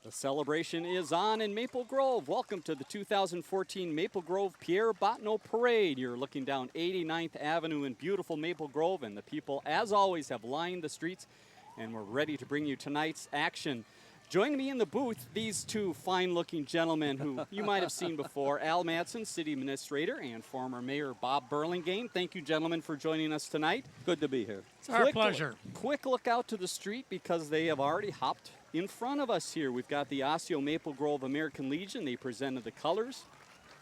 The celebration is on in Maple Grove. Welcome to the 2014 Maple Grove Pierre Bottineau Parade. You're looking down 89th Avenue in beautiful Maple Grove, and the people, as always, have lined the streets, and we're ready to bring you tonight's action. Joining me in the booth, these two fine-looking gentlemen who you might have seen before, Al Madsen, City Administrator, and former Mayor Bob Burlingame. Thank you, gentlemen, for joining us tonight. Good to be here. It's our pleasure. Quick look out to the street because they have already hopped in front of us here. We've got the Osseo Maple Grove American Legion. They presented the colors.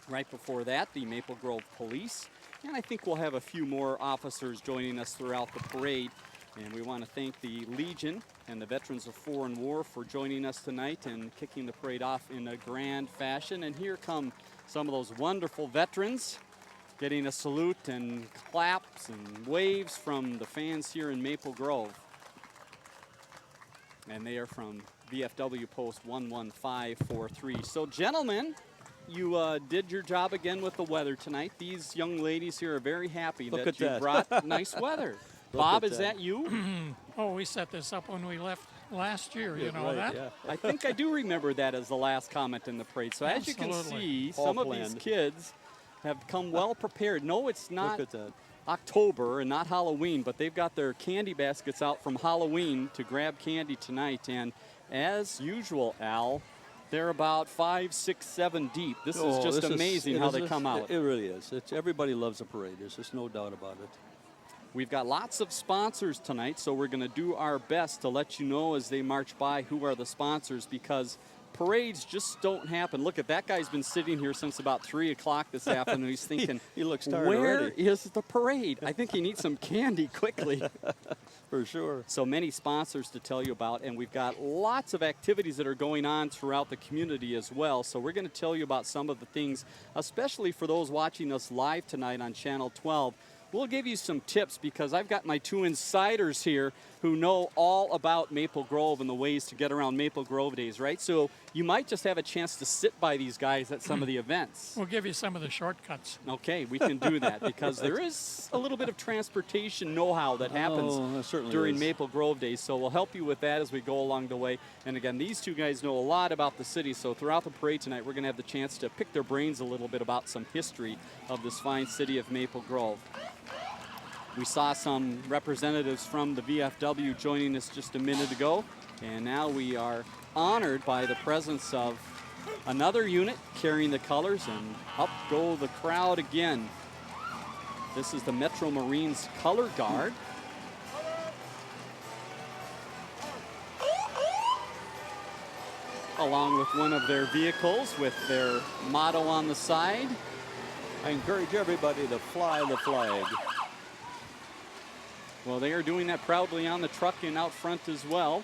Right before that, the Maple Grove Police. And I think we'll have a few more officers joining us throughout the parade. And we want to thank the Legion and the Veterans of Foreign War for joining us tonight and kicking the parade off in a grand fashion. And here come some of those wonderful veterans getting a salute and claps and waves from the fans here in Maple Grove. And they are from VFW Post 11543. So, gentlemen, you did your job again with the weather tonight. These young ladies here are very happy that you brought nice weather. Bob, is that you? Oh, we set this up when we left last year, you know that? Yeah. I think I do remember that as the last comment in the parade. So as you can see, some of these kids have come well prepared. No, it's not October and not Halloween, but they've got their candy baskets out from Halloween to grab candy tonight. And as usual, Al, they're about 5, 6, 7 deep. This is just amazing how they come out. It really is. Everybody loves a parade. There's just no doubt about it. We've got lots of sponsors tonight, so we're going to do our best to let you know as they march by who are the sponsors, because parades just don't happen. Look, that guy's been sitting here since about 3 o'clock this afternoon. He's thinking, he looks tired where already. is the parade? I think he needs some candy quickly. For sure. So many sponsors to tell you about, and we've got lots of activities that are going on throughout the community as well. So we're going to tell you about some of the things, especially for those watching us live tonight on Channel 12. We'll give you some tips because I've got my two insiders here who know all about Maple Grove and the ways to get around Maple Grove days, right? So you might just have a chance to sit by these guys at some of the events. We'll give you some of the shortcuts. Okay, we can do that because there is a little bit of transportation know-how that happens during Maple Grove days. So we'll help you with that as we go along the way. And again, these two guys know a lot about the city. So throughout the parade tonight, we're going to have the chance to pick their brains a little bit about some history of this fine city of Maple Grove. We saw some representatives from the VFW joining us just a minute ago, and now we are honored by the presence of another unit carrying the colors, and up go the crowd again. This is the Metro Marines Color Guard. Along with one of their vehicles with their motto on the side. I encourage everybody to fly the flag. Well, they are doing that proudly on the truck and out front as well.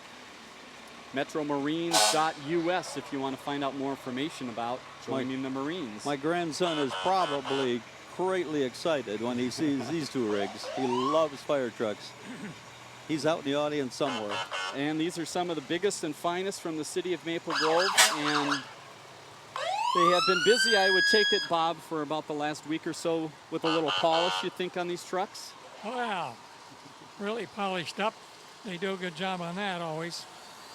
MetroMarines.us if you want to find out more information about joining the Marines. My grandson is probably greatly excited when he sees these two rigs. He loves fire trucks. He's out in the audience somewhere. And these are some of the biggest and finest from the city of Maple Grove. And they have been busy, I would take it, Bob, for about the last week or so with a little polish, you think, on these trucks? Wow. Really polished up. They do a good job on that always.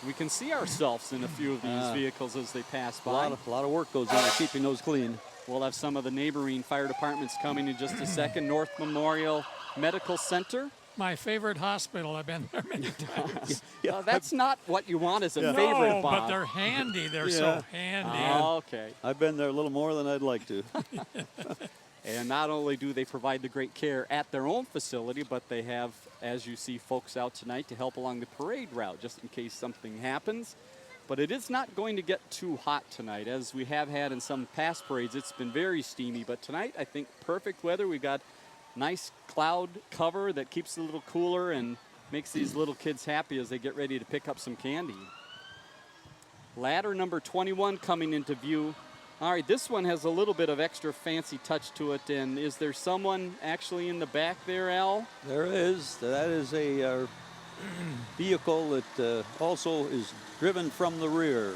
We can see ourselves in a few of these vehicles as they pass by. A lot of work goes into keeping those clean. We'll have some of the neighboring fire departments coming in just a second. North Memorial Medical Center. My favorite hospital. I've been there many times. That's not what you want as a favorite, No, Bob. but they're handy. They're so handy. Okay. I've been there a little more than I'd like to. And not only do they provide the great care at their own facility, but they have, as you see, folks out tonight to help along the parade route, just in case something happens. But it is not going to get too hot tonight. As we have had in some past parades, it's been very steamy. But tonight, I think perfect weather. We've got nice cloud cover that keeps it a little cooler and makes these little kids happy as they get ready to pick up some candy. Ladder number 21 coming into view. All right, this one has a little bit of extra fancy touch to it. And is there someone actually in the back there, Al? There is. That is a vehicle that also is driven from the rear.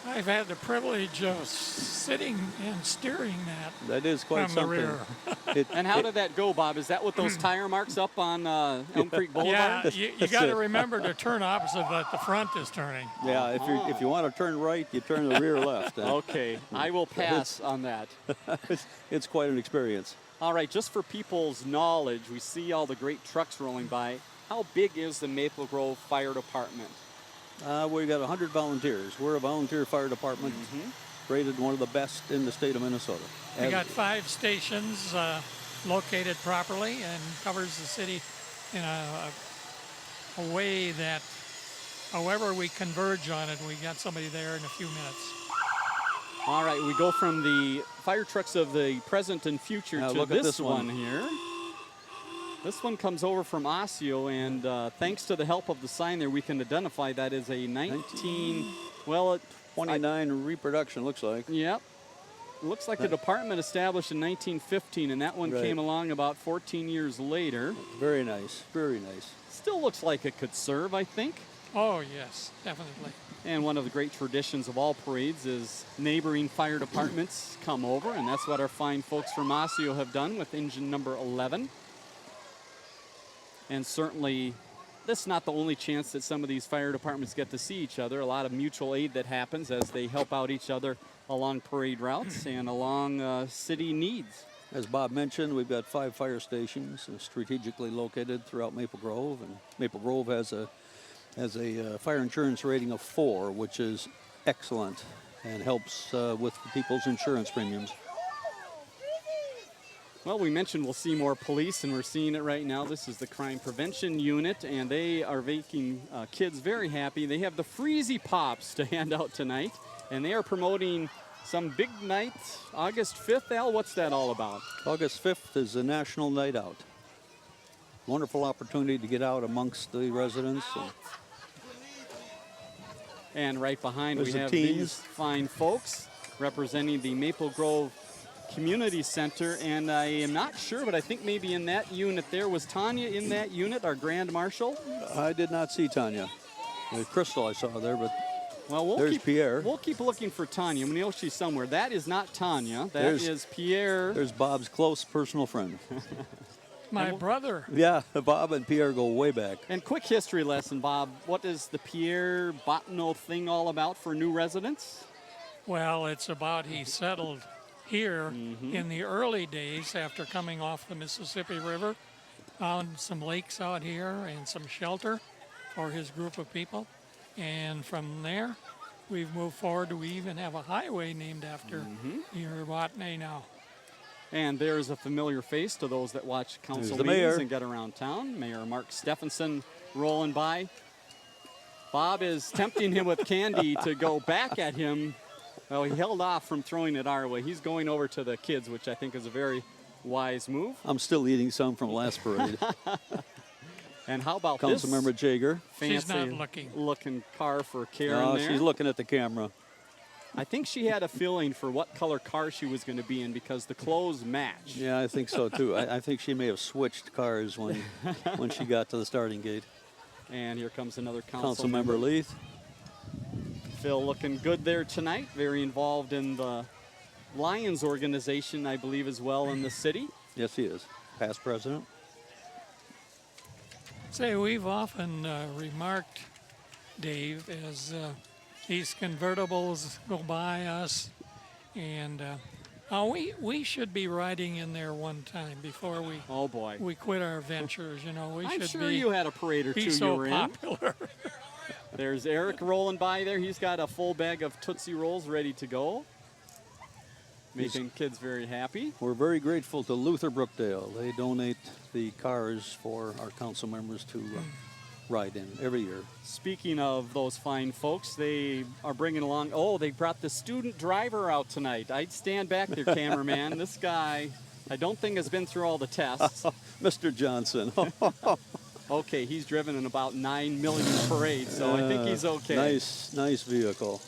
I've had the privilege of sitting and steering that That is quite from the something. rear. And how did that go, Bob? Is that with those tire marks up on Elm Creek Boulevard? Yeah, you That's got to it. remember to turn opposite what the front is turning. Yeah, if you want to turn right, you turn the rear left. Okay, I will pass on that. It's quite an experience. All right, just for people's knowledge, we see all the great trucks rolling by. How big is the Maple Grove Fire Department? We've got 100 volunteers. We're a volunteer fire department, rated one of the best in the state of Minnesota. We got 5 stations located properly and covers the city in a way that however we converge on it, we got somebody there in a few minutes. All right, we go from the fire trucks of the present and future Now to look at this this one. one here. This one comes over from Osseo, and thanks to the help of the sign there, we can identify that as a 29 reproduction, looks like. Yep. Looks like the department established in 1915, and that one Right. came along about 14 years later. Very nice, very nice. Still looks like it could serve, I think. Oh, yes, definitely. And one of the great traditions of all parades is neighboring fire departments come over, and that's what our fine folks from Osseo have done with engine number 11. And certainly, this is not the only chance that some of these fire departments get to see each other. A lot of mutual aid that happens as they help out each other along parade routes and along city needs. As Bob mentioned, we've got 5 fire stations strategically located throughout Maple Grove, and Maple Grove has a fire insurance rating of 4, which is excellent and helps with people's insurance premiums. Well, we mentioned we'll see more police, and we're seeing it right now. This is the crime prevention unit, and they are making kids very happy. They have the Freezy Pops to hand out tonight, and they are promoting some big night, August 5th. Al, what's that all about? August 5th is a national night out. Wonderful opportunity to get out amongst the residents. And right behind There's we the have teens. these fine folks representing the Maple Grove Community Center, and I am not sure, but I think maybe in that unit there was Tanya in that unit, our Grand Marshal. I did not see Tanya. Crystal I saw there, but Well, there's Pierre. We'll keep looking for Tanya. We know she's somewhere. That is not Tanya. That There's- is Pierre. There's Bob's close personal friend. My brother. Yeah, Bob and Pierre go way back. And quick history lesson, Bob. What is the Pierre Bottineau thing all about for new residents? Well, it's about he settled here in the early days after coming off the Mississippi River, found some lakes out here and some shelter for his group of people. And from there, we've moved forward. We even have a highway named after here at Bottineau now. And there's a familiar face to those that watch council the meetings mayor. and get around town. Mayor Mark Stephenson rolling by. Bob is tempting him with candy to go back at him. Well, he held off from throwing it our way. He's going over to the kids, which I think is a very wise move. I'm still eating some from last parade. And how about Councilmember this Jager. She's not fancy looking. looking car for Karen No, there? she's looking at the camera. I think she had a feeling for what color car she was going to be in because the clothes match. Yeah, I think so too. I think she may have switched cars when she got to the starting gate. And here comes another council Councilmember Leith. Phil looking good there tonight. Very involved in the Lions organization, I believe, as well in the city. Yes, he is. Past president. Say, we've often remarked, Dave, as these convertibles go by us, and we should be riding in there one time before Oh boy. we quit our ventures. You know, we I'm should sure be, you had a parade or be two so you were in. popular. There's Eric rolling by there. He's got a full bag of Tootsie Rolls ready to go. Making kids very happy. We're very grateful to Luther Brookdale. They donate the cars for our council members to ride in every year. Speaking of those fine folks, they are bringing along, they brought the student driver out tonight. I'd stand back there, cameraman. This guy, I don't think has been through all the tests. Mr. Johnson. Okay, he's driven in about 9 million parades, so I think he's okay. Nice vehicle.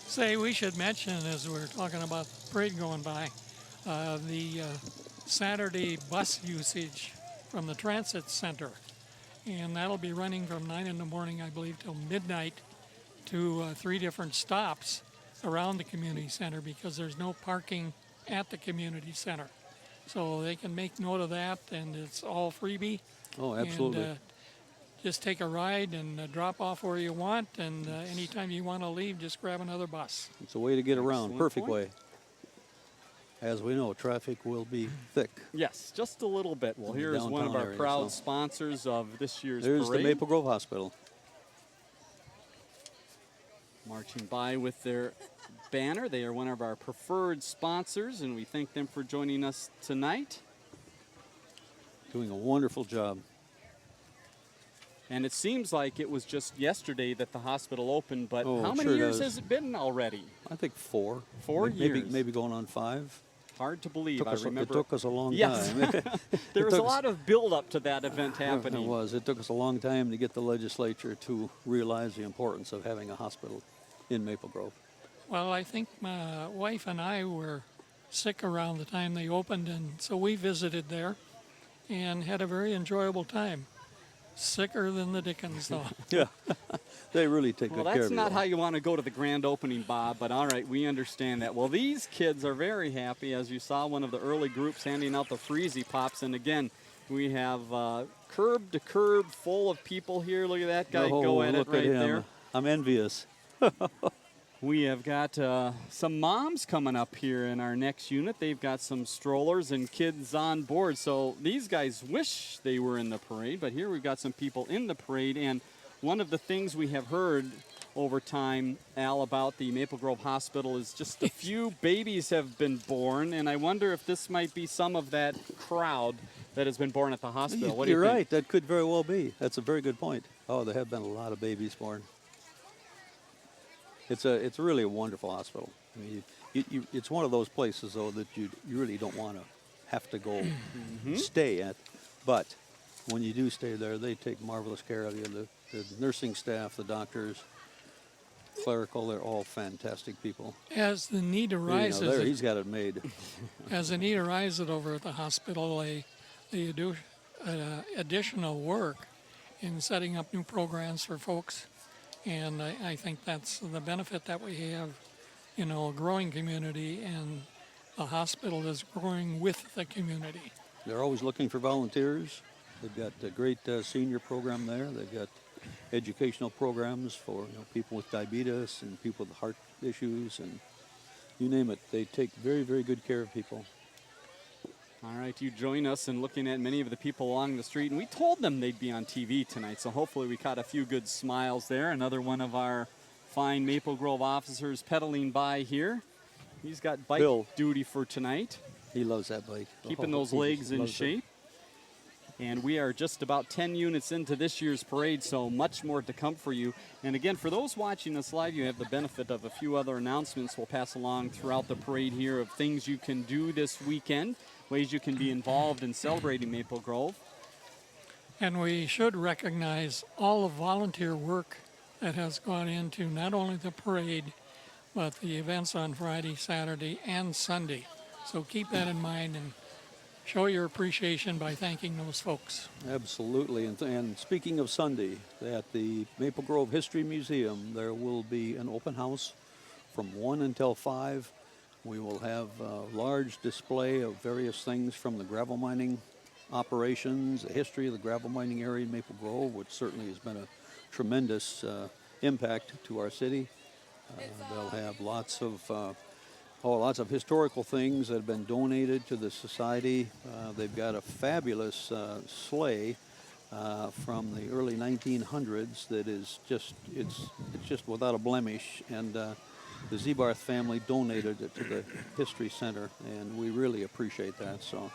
Say, we should mention, as we're talking about the parade going by, the Saturday bus usage from the transit center. And that'll be running from 9 in the morning, I believe, till midnight to 3 different stops. around the community center because there's no parking at the community center. So they can make note of that, and it's all freebie. Oh, absolutely. And just take a ride and drop off where you want, and anytime you want to leave, just grab another bus. It's a way to get around. Excellent Perfect point. way. As we know, traffic will be thick. Yes, just a little bit. Well, the here is one of downtown our area, proud so. sponsors of this year's There's parade. the Maple Grove Hospital. Marching by with their banner. They are one of our preferred sponsors, and we thank them for joining us tonight. Doing a wonderful job. And it seems like it was just yesterday that the hospital opened, but Oh, how it many sure years does. has it been already? I think 4. 4 maybe, years. Maybe going on 5. Hard to believe. Took I us, it remember took us a long Yes. time. there was a took us- lot of build-up to that event happening. It was. It took us a long time to get the legislature to realize the importance of having a hospital in Maple Grove. Well, I think my wife and I were sick around the time they opened, and so we visited there and had a very enjoyable time. Sicker than the dickens, though. Yeah. They really take Well, good care that's of not you. how you want to go to the grand opening, Bob, but all right, we understand that. Well, these kids are very happy. As you saw, one of the early groups handing out the Freezy Pops. And again, we have curb to curb full of people here. Look at that guy go at it look right at him. there. I'm envious. We have got some moms coming up here in our next unit. They've got some strollers and kids on board. So these guys wish they were in the parade, but here we've got some people in the parade. And one of the things we have heard over time, Al, about the Maple Grove Hospital is just a few babies have been born. And I wonder if this might be some of that crowd that has been born at the hospital. What do you You're think? right. That could very well be. That's a very good point. Oh, there have been a lot of babies born. It's really a wonderful hospital. I mean, it's one of those places, though, that you really don't want to have to go stay at. But when you do stay there, they take marvelous care of you. The nursing staff, the doctors, clerical, they're all fantastic people. As the need You know, arises, he's got it made. as the need arises over at the hospital, they do additional work in setting up new programs for folks. And I think that's the benefit that we have, you know, a growing community, and the hospital is growing with the community. They're always looking for volunteers. They've got a great senior program there. They've got educational programs for people with diabetes and people with heart issues, and you name it. They take very, very good care of people. All right, you join us in looking at many of the people along the street, and we told them they'd be on TV tonight, so hopefully we caught a few good smiles there. Another one of our fine Maple Grove officers pedaling by here. He's got bike Bill. duty for tonight, He loves that bike. keeping Oh, those he legs just in loves it. shape. And we are just about 10 units into this year's parade, so much more to come for you. And again, for those watching us live, you have the benefit of a few other announcements we'll pass along throughout the parade here of things you can do this weekend, ways you can be involved in celebrating Maple Grove. And we should recognize all the volunteer work that has gone into not only the parade, but the events on Friday, Saturday, and Sunday. So keep that in mind and show your appreciation by thanking those folks. Absolutely. And speaking of Sunday, at the Maple Grove History Museum, there will be an open house from 1 until 5. We will have a large display of various things from the gravel mining operations, the history of the gravel mining area in Maple Grove, which certainly has been a tremendous impact to our city. They'll have lots of historical things that have been donated to the society. They've got a fabulous sleigh from the early 1900s that is just without a blemish, and the Zebarth family donated it to the History Center, and we really appreciate that. So,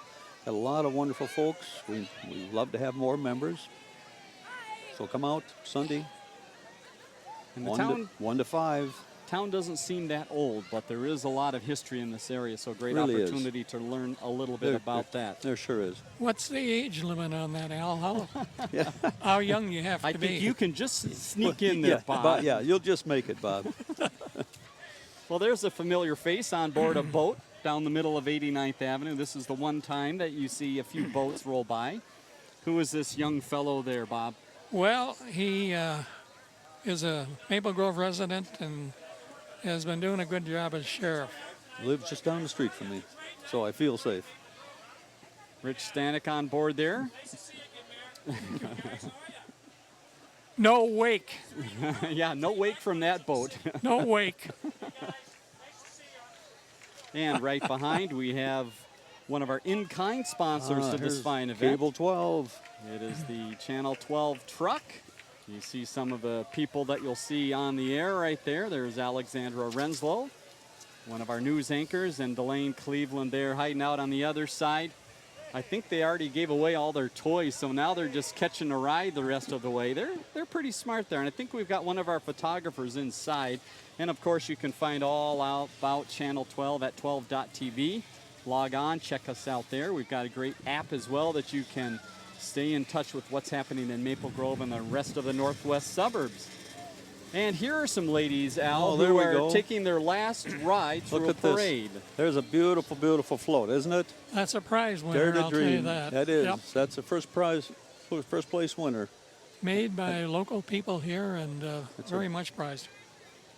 got a lot of wonderful folks. We love to have more members. So come out Sunday, And the 1 to 5. town doesn't seem that old, but there is a lot of history in this area, so great Really is. opportunity to learn a little bit about that. There sure is. What's the age limit on that, Al? How young you have to I be? think you can just sneak in there, Yeah, Bob. yeah, you'll just make it, Bob. Well, there's a familiar face on board a boat down the middle of 89th Avenue. This is the one time that you see a few boats roll by. Who is this young fellow there, Bob? Well, he is a Maple Grove resident and has been doing a good job as sheriff. Lives just down the street from me, so I feel safe. Rich Stanek on board there. No wake. Yeah, no wake from that boat. No wake. And right behind, we have one of our in-kind sponsors to this Here's fine event. Cable 12. It is the Channel 12 truck. You see some of the people that you'll see on the air right there. There's Alexandra Renslow, one of our news anchors, and Delane Cleveland there hiding out on the other side. I think they already gave away all their toys, so now they're just catching a ride the rest of the way. They're pretty smart there, and I think we've got one of our photographers inside. And, of course, you can find all out about Channel 12 at 12.tv. Log on, check us out there. We've got a great app as well that you can stay in touch with what's happening in Maple Grove and the rest of the northwest suburbs. And here are some ladies, Al, there who we are go. taking their last ride through Look a at this. parade. There's a beautiful, beautiful float, isn't it? That's a prize Dare winner, to I'll tell you dream. that. That is. Yep. That's the first place winner. Made by local people here and very much prized.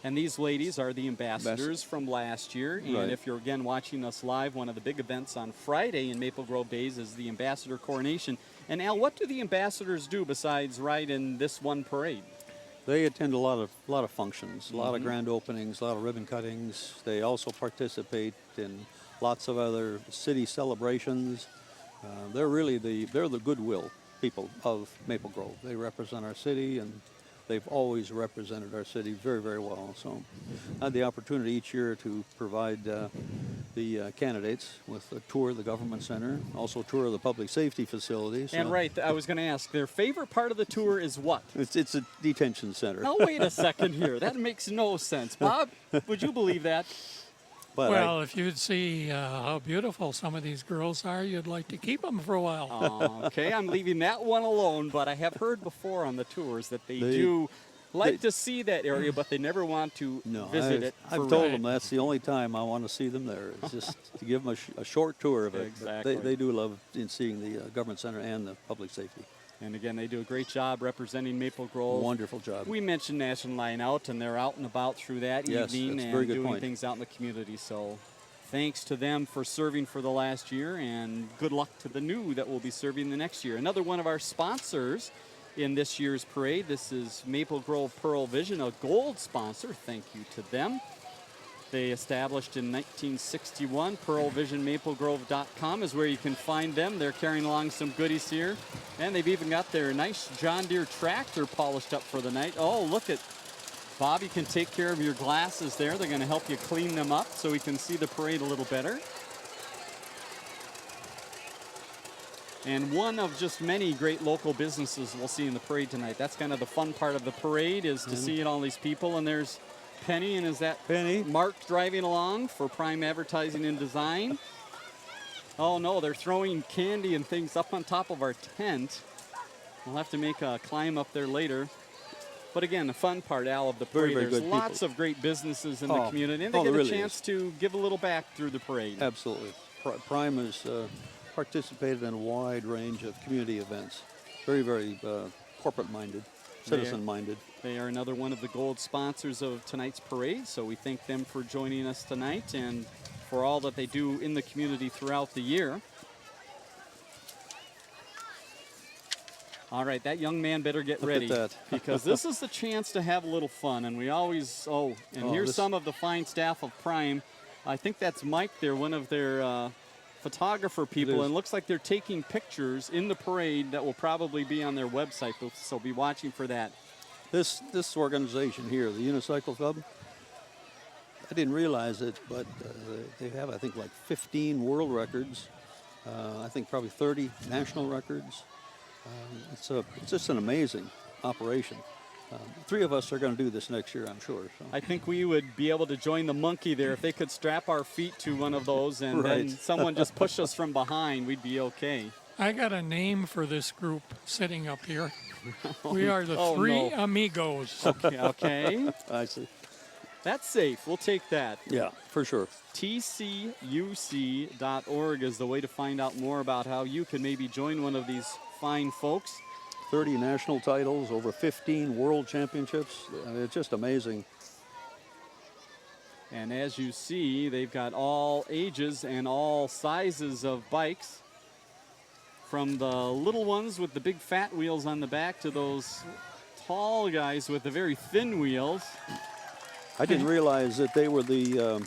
And these ladies are the ambassadors from last year. And Right. if you're again watching us live, one of the big events on Friday in Maple Grove Days is the ambassador coronation. And Al, what do the ambassadors do besides ride in this one parade? They attend a lot of functions, a lot of grand openings, a lot of ribbon cuttings. They also participate in lots of other city celebrations. They're the goodwill people of Maple Grove. They represent our city, and they've always represented our city very, very well. So I had the opportunity each year to provide the candidates with a tour of the government center, also a tour of the public safety facilities. And right, I was going to ask, their favorite part of the tour is what? It's a detention center. Now, wait a second here. That makes no sense. Bob, would you believe that? But Well, if you'd see how beautiful some of these girls are, you'd like to keep them for a while. Okay, I'm leaving that one alone, but I have heard before on the tours that they do like to see that area, but they never want to visit it. I've told them that's the only time I want to see them there. It's just to give them a short tour of it. But Exactly. They do love seeing the government center and the public safety. And again, they do a great job representing Maple Grove. Wonderful job. We mentioned National Line Out, and they're out and about through that Yes, evening that's a and very good doing point. things out in the community. So thanks to them for serving for the last year, and good luck to the new that will be serving the next year. Another one of our sponsors in this year's parade, this is Maple Grove Pearl Vision, a gold sponsor. Thank you to them. They established in 1961. PearlVisionMapleGrove.com is where you can find them. They're carrying along some goodies here. And they've even got their nice John Deere tractor polished up for the night. Oh, look at Bobby can take care of your glasses there. They're going to help you clean them up so we can see the parade a little better. And one of just many great local businesses we'll see in the parade tonight. That's kind of the fun part of the parade, is to see all these people. And there's Penny, and is that Penny. Mark driving along for Prime Advertising and Design? Oh no, they're throwing candy and things up on top of our tent. We'll have to make a climb up there later. But again, the fun part, Al, of the Very, parade, very there's good lots people. of great businesses in the Oh, community, and they oh, get there a really chance is. to give a little back through the parade. Absolutely. Prime has participated in a wide range of community events. Very, very corporate-minded, citizen-minded. They are another one of the gold sponsors of tonight's parade, so we thank them for joining us tonight and for all that they do in the community throughout the year. All right, that young man better get Look at ready that. because this is the chance to have a little fun, and we always, here's this- some of the fine staff of Prime. I think that's Mike there, one of their photographer people, is. and looks like they're taking pictures in the parade that will probably be on their website, so be watching for that. This organization here, the Unicycle Club, I didn't realize it, but they have, I think, like 15 world records. I think probably 30 national records. It's just an amazing operation. 3 of us are going to do this next year, I'm sure. So. I think we would be able to join the monkey there if they could strap our feet to one of those and then Right. someone just push us from behind. We'd be okay. I got a name for this group sitting up here. We are the Oh, Three no. Amigos. Okay. I see. That's safe. We'll take that. Yeah, for sure. TCUC.org is the way to find out more about how you can maybe join one of these fine folks. 30 national titles, over 15 world championships. It's just amazing. And as you see, they've got all ages and all sizes of bikes, from the little ones with the big fat wheels on the back to those tall guys with the very thin wheels. I didn't realize that they were the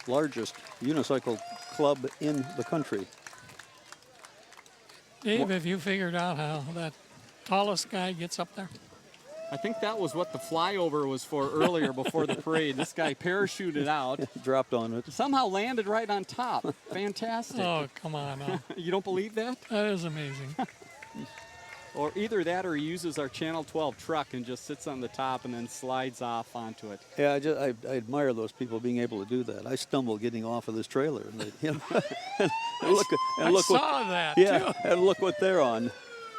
largest unicycle club in the country. Dave, have you figured out how that tallest guy gets up there? I think that was what the flyover was for earlier before the parade. This guy parachuted out, Dropped on it. somehow landed right on top. Fantastic. Oh, come on now. You don't believe that? That is amazing. Or either that or he uses our Channel 12 truck and just sits on the top and then slides off onto it. Yeah, I admire those people being able to do that. I stumble getting off of this trailer, and, and look, I look saw that, yeah, too. and look what they're on.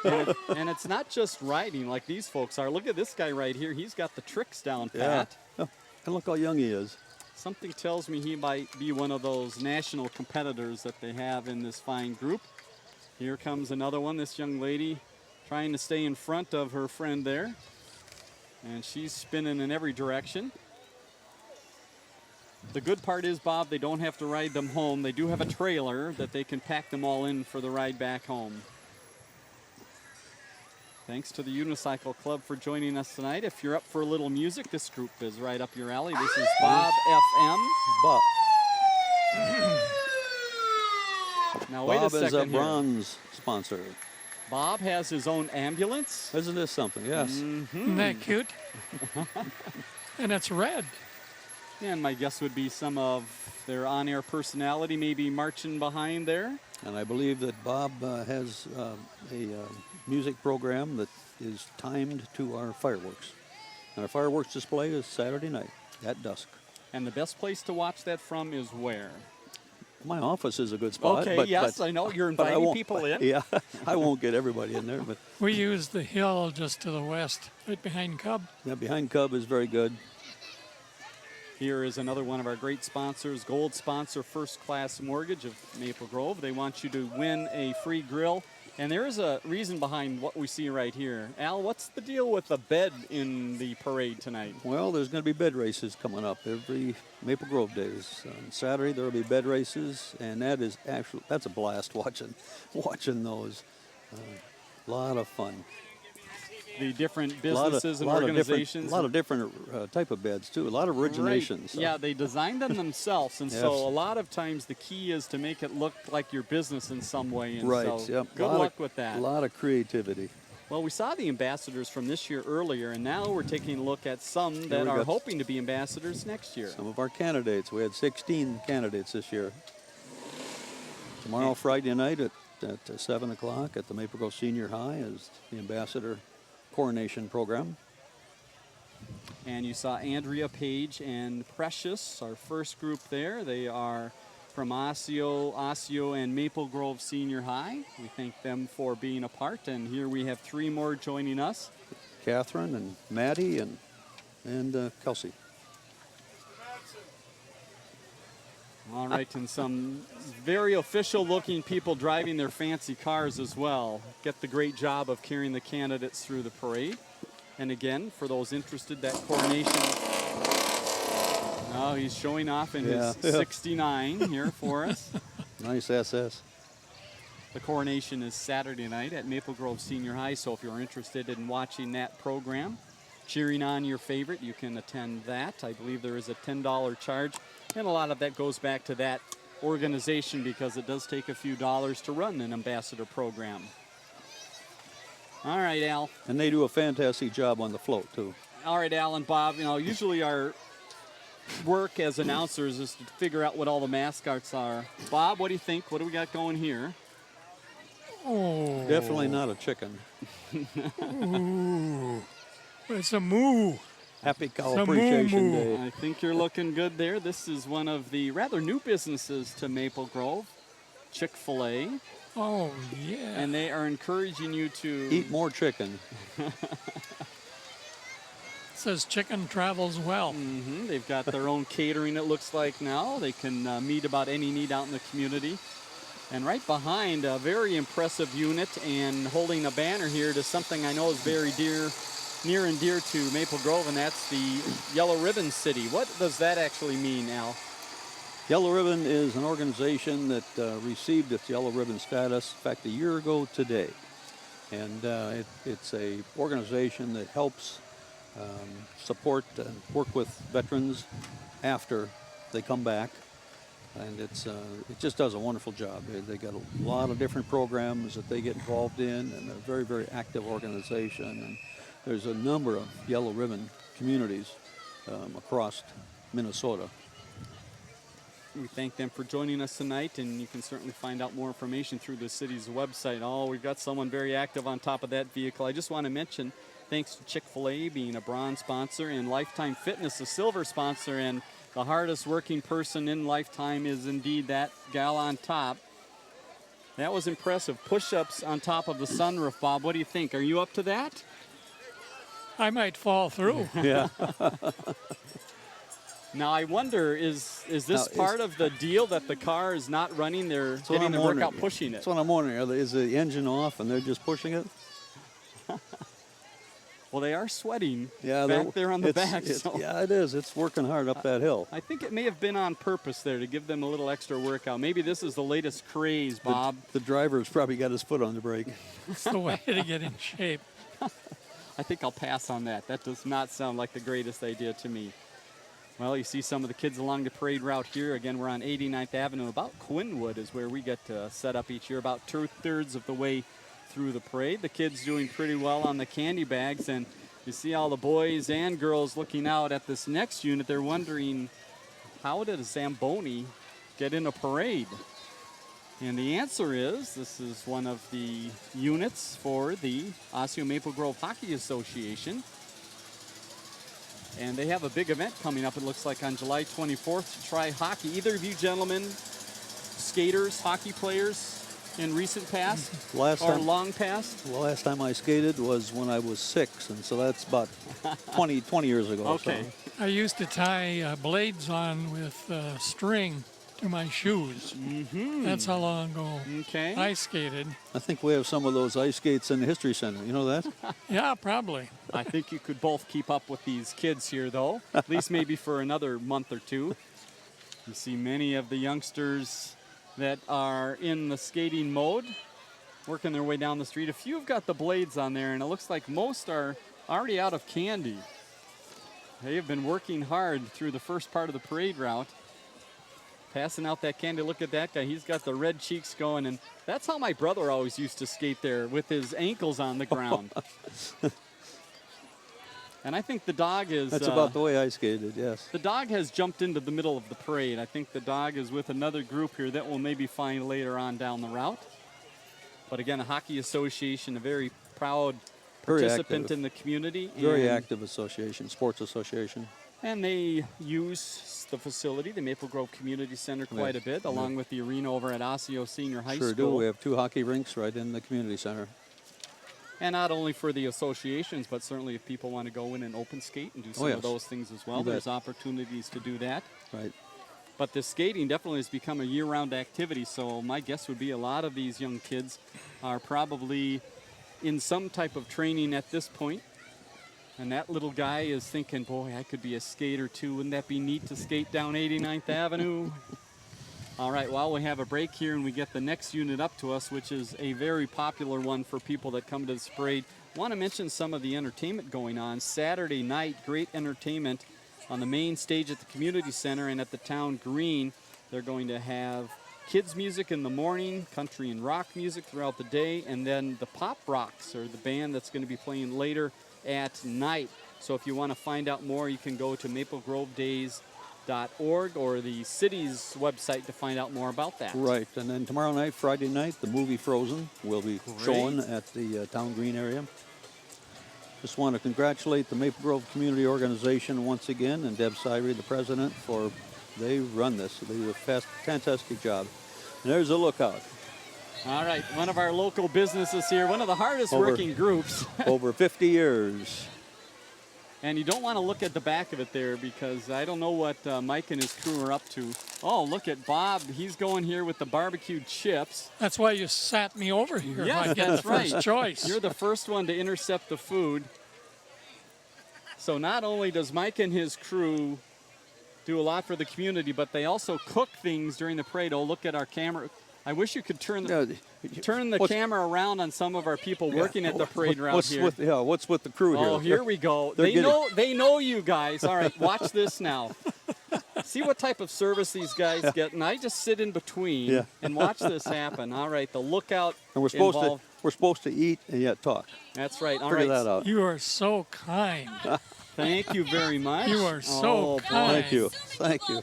And it's not just riding like these folks are. Look at this guy right here. He's got the tricks down pat. Yeah. Oh, and look how young he is. Something tells me he might be one of those national competitors that they have in this fine group. Here comes another one, this young lady trying to stay in front of her friend there. And she's spinning in every direction. The good part is, Bob, they don't have to ride them home. They do have a trailer that they can pack them all in for the ride back home. Thanks to the Unicycle Club for joining us tonight. If you're up for a little music, this group is right up your alley. This is Bob FM. Bob. Now, wait a Bob second is a here. bronze sponsor. Bob has his own ambulance. Isn't this something? Yes. Isn't that cute? And it's red. And my guess would be some of their on-air personality maybe marching behind there. And I believe that Bob has a music program that is timed to our fireworks. And our fireworks display is Saturday night at dusk. And the best place to watch that from is where? My office is a good spot. Okay, yes, I know. You're but I inviting won't- people in. Yeah, I won't get everybody in there, but We use the hill just to the west, right behind Cub. yeah, behind Cub is very good. Here is another one of our great sponsors, Gold Sponsor First Class Mortgage of Maple Grove. They want you to win a free grill. And there is a reason behind what we see right here. Al, what's the deal with the bed in the parade tonight? Well, there's going to be bed races coming up every Maple Grove days. On Saturday there will be bed races, and that's a blast watching those. A lot of fun. The different businesses and organizations. A lot of different type of beds too. A lot of originations. Right. Yeah, they designed them themselves, and Yes. so a lot of times the key is to make it look like your business in some way. And Right. so Yep. good luck with that. A lot of creativity. Well, we saw the ambassadors from this year earlier, and now we're taking a look at some that we are got hoping to be ambassadors next year. Some of our candidates. We had 16 candidates this year. Tomorrow, Friday night at 7 o'clock at the Maple Grove Senior High is the ambassador coronation program. And you saw Andrea, Page, and Precious, our first group there. They are from Osseo, and Maple Grove Senior High. We thank them for being a part. And here we have three more joining us. Catherine and Maddie and Kelsey. All right, and some very official-looking people driving their fancy cars as well. Get the great job of carrying the candidates through the parade. And again, for those interested, that coronation. Oh, he's showing off in his 69 here for us. Nice SS. The coronation is Saturday night at Maple Grove Senior High, so if you're interested in watching that program, cheering on your favorite, you can attend that. I believe there is a $10 charge, and a lot of that goes back to that organization because it does take a few dollars to run an ambassador program. All right, Al. And they do a fantastic job on the float, too. All right, Al and Bob, usually our work as announcers is to figure out what all the mascots are. Bob, what do you think? What do we got going here? Oh. Definitely not a chicken. Ooh. It's a moo. Happy Cow It's a Appreciation moo-moo. Day. I think you're looking good there. This is one of the rather new businesses to Maple Grove, Chick-fil-A, Oh, yeah. and they are encouraging you to Eat more chicken. It says chicken travels well. They've got their own catering, it looks like now. They can meet about any need out in the community. And right behind, a very impressive unit and holding a banner here to something I know is very dear near and dear to Maple Grove, and that's the Yellow Ribbon City. What does that actually mean, Al? Yellow Ribbon is an organization that received its Yellow Ribbon status, in fact, a year ago today. And it's a organization that helps support and work with veterans after they come back. And it just does a wonderful job. They got a lot of different programs that they get involved in, and they're a very, very active organization. And there's a number of Yellow Ribbon communities across Minnesota. We thank them for joining us tonight, and you can certainly find out more information through the city's website. Oh, we've got someone very active on top of that vehicle. I just want to mention, thanks to Chick-fil-A being a bronze sponsor and Lifetime Fitness a silver sponsor, and the hardest working person in Lifetime is indeed that gal on top. That was impressive. Push-ups on top of the sunroof, Bob. What do you think? Are you up to that? I might fall through. Yeah. Now, I wonder, is this part of the deal that the car is not running? They're getting the workout pushing it. That's what I'm wondering. Is the engine off and they're just pushing it? Well, they are sweating Yeah, back there on the back. So Yeah, it is. It's working hard up that hill. I think it may have been on purpose there to give them a little extra workout. Maybe this is the latest craze, Bob. The driver's probably got his foot on the brake. It's the way to get in shape. I think I'll pass on that. That does not sound like the greatest idea to me. Well, you see some of the kids along the parade route here. Again, we're on 89th Avenue. About Quinwood is where we get set up each year, about 2/3 of the way through the parade. The kids doing pretty well on the candy bags, and you see all the boys and girls looking out at this next unit. They're wondering, how did a Zamboni get in a parade? And the answer is, this is one of the units for the Osseo Maple Grove Hockey Association. And they have a big event coming up, it looks like, on July 24th to try hockey. Either of you gentlemen, skaters, hockey players in recent past long past? The last time I skated was when I was 6, and so that's about 20 years ago. Okay. So. I used to tie blades on with string to my shoes. Mm-hmm. That's how long ago Okay. I skated. I think we have some of those ice skates in the History Center. You know that? Yeah, probably. I think you could both keep up with these kids here, though, at least maybe for another month or two. You see many of the youngsters that are in the skating mode, working their way down the street. A few have got the blades on there, and it looks like most are already out of candy. They have been working hard through the first part of the parade route, passing out that candy. Look at that guy. He's got the red cheeks going, and that's how my brother always used to skate there, with his ankles on the ground. And I think the dog is... That's about the way I skated, yes. The dog has jumped into the middle of the parade. I think the dog is with another group here that we'll maybe find later on down the route. But again, a hockey association, a very proud participant in the community. Very active association, sports association. And they use the facility, the Maple Grove Community Center, quite a bit, along with the arena over at Osseo Senior High School. Sure do. We have 2 hockey rinks right in the community center. And not only for the associations, but certainly if people want to go in and open skate and do some of those things as well, there's opportunities to do that. Right. But the skating definitely has become a year-round activity, so my guess would be a lot of these young kids are probably in some type of training at this point. And that little guy is thinking, boy, I could be a skater too. Wouldn't that be neat to skate down 89th Avenue? All right, well, we have a break here and we get the next unit up to us, which is a very popular one for people that come to this parade. Want to mention some of the entertainment going on. Saturday night, great entertainment on the main stage at the community center and at the town green. They're going to have kids music in the morning, country and rock music throughout the day, and then the Pop Rocks are the band that's going to be playing later at night. So if you want to find out more, you can go to maplegrovedays.org or the city's website to find out more about that. Right, and then tomorrow night, Friday night, the movie Frozen will be showing at the Town Green area. Just want to congratulate the Maple Grove Community Organization once again, and Deb Syrie, the president, for they run this. They do a fantastic job. And there's a lookout. All right, one of our local businesses here, one of the hardest working groups. Over 50 years. And you don't want to look at the back of it there because I don't know what Mike and his crew are up to. Oh, look at Bob. He's going here with the barbecued chips. That's why you sat me over here. Yeah, I get that's the first right. choice. You're the first one to intercept the food. So not only does Mike and his crew do a lot for the community, but they also cook things during the parade. Oh, look at our camera. I wish you could turn the camera around on some of our people working at the parade route here. What's with the crew here? Oh, here we go. They know you guys. All right, watch this now. See what type of service these guys get, and I just sit in between and watch this happen. All right, the lookout. And we're supposed to eat and yet talk. That's right. All Figure right. that out. You are so kind. Thank you very much. You are so kind. Thank you. Thank you.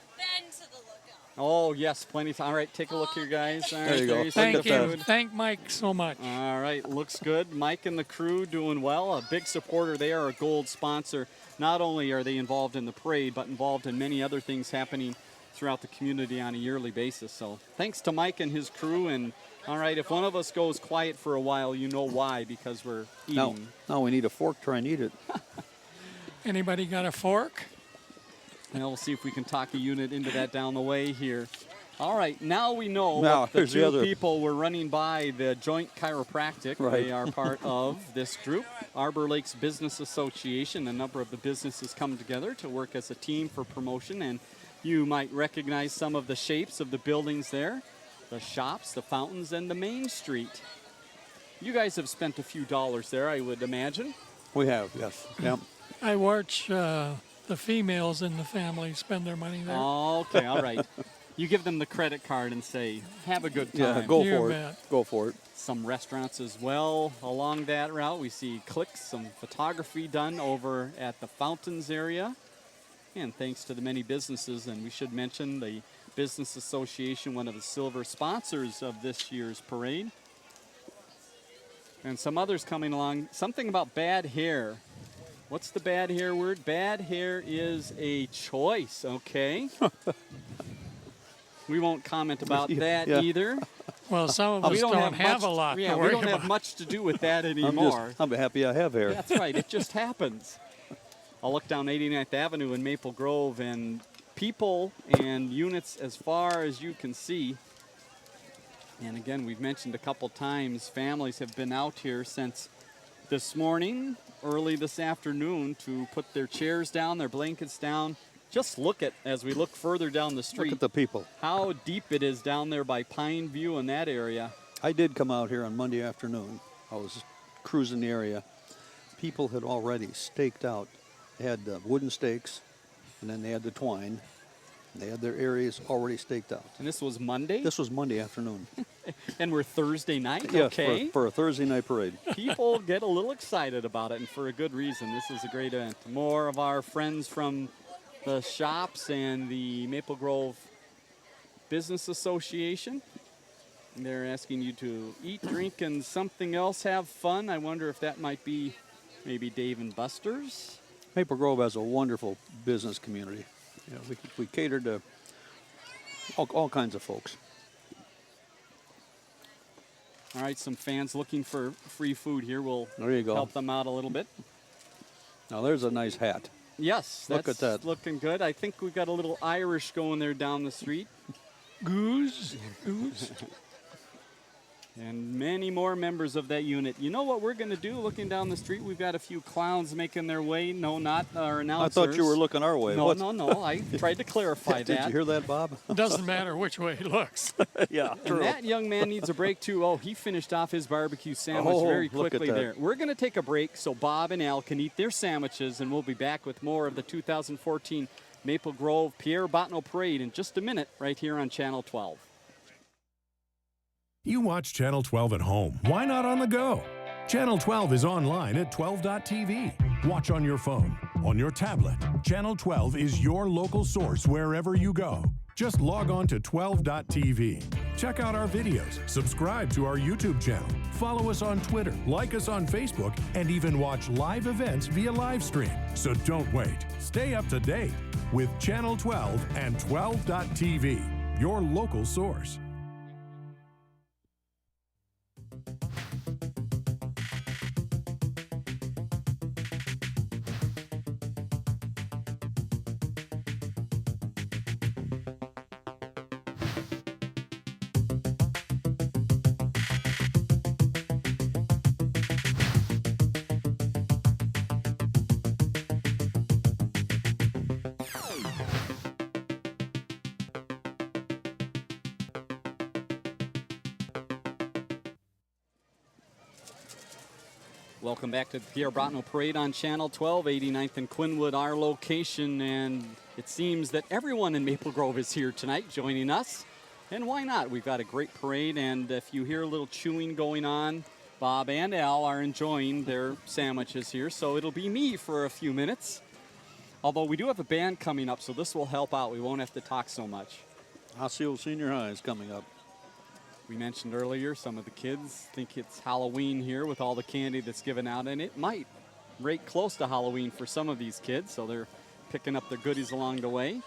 Oh, yes, plenty of time. All right, take a look here, guys. All right, There you go. see Thank the you. food. Thank Mike so much. All right, looks good. Mike and the crew doing well. A big supporter. They are a gold sponsor. Not only are they involved in the parade, but involved in many other things happening throughout the community on a yearly basis. So thanks to Mike and his crew. And all right, if one of us goes quiet for a while, you know why, because we're eating. Now we need a fork to try and eat it. Anybody got a fork? And we'll see if we can talk a unit into that down the way here. All right, now we know Now, that the here's the two other- people were running by the Joint Chiropractic. Right. They are part of this group, Arbor Lakes Business Association. A number of the businesses come together to work as a team for promotion, and you might recognize some of the shapes of the buildings there, the shops, the fountains, and the main street. You guys have spent a few dollars there, I would imagine. We have, yes. Yep. I watch the females in the family spend their money there. Okay, all right. You give them the credit card and say, have a good time. Yeah, go You for bet. it. Go for it. Some restaurants as well along that route. We see clicks, some photography done over at the fountains area. And thanks to the many businesses, and we should mention the Business Association, one of the silver sponsors of this year's parade. And some others coming along. Something about bad hair. What's the bad hair word? Bad hair is a choice, okay? We won't comment about that either. Well, some of us We don't have much, a lot yeah, to we worry don't about. have much to do with that anymore. I'm happy I have hair. That's right. It just happens. I'll look down 89th Avenue in Maple Grove, and people and units as far as you can see. And again, we've mentioned a couple times, families have been out here since this morning, early this afternoon, to put their chairs down, their blankets down. Just look at, as we look further down the street, Look at the people. how deep it is down there by Pine View in that area. I did come out here on Monday afternoon. I was cruising the area. People had already staked out. They had wooden stakes, and then they had the twine. And they had their areas already staked out. And this was Monday? This was Monday afternoon. And we're Thursday night, Yeah, okay? for a Thursday night parade. People get a little excited about it, and for a good reason. This is a great event. More of our friends from the shops and the Maple Grove Business Association. They're asking you to eat, drink, and something else, have fun. I wonder if that might be maybe Dave and Buster's. Maple Grove has a wonderful business community. You know, we cater to all kinds of folks. All right, some fans looking for free food here. We'll There you go. help them out a little bit. Now there's a nice hat. Yes, that's Look at that. looking good. I think we've got a little Irish going there down the street. Goose. And many more members of that unit. You know what we're going to do looking down the street? We've got a few clowns making their way. No, not our I announcers. thought you were looking our way. No, What? no. I tried to clarify Did that. you hear that, Bob? Doesn't matter which way he looks. Yeah, And that young man needs a break, too. Oh, he finished off his barbecue sandwich Oh, very look at quickly that. there. We're going to take a break so Bob and Al can eat their sandwiches, and we'll be back with more of the 2014 Maple Grove Pierre Bottineau Parade in just a minute right here on Channel 12. You watch Channel 12 at home. Why not on the go? Channel 12 is online at 12.tv. Watch on your phone, on your tablet. Channel 12 is your local source wherever you go. Just log on to 12.tv. Check out our videos, subscribe to our YouTube channel, follow us on Twitter, like us on Facebook, and even watch live events via live stream. So don't wait. Stay up to date with Channel 12 and 12.tv, your local source. Welcome back to the Pierre Bottineau Parade on Channel 12, 89th and Quinwood, our location. And it seems that everyone in Maple Grove is here tonight joining us. And why not? We've got a great parade, and if you hear a little chewing going on, Bob and Al are enjoying their sandwiches here, so it'll be me for a few minutes. Although we do have a band coming up, so this will help out. We won't have to talk so much. Osseo Senior High is coming up. We mentioned earlier some of the kids think it's Halloween here with all the candy that's given out, and it might rate close to Halloween for some of these kids, so they're picking up their goodies along the way.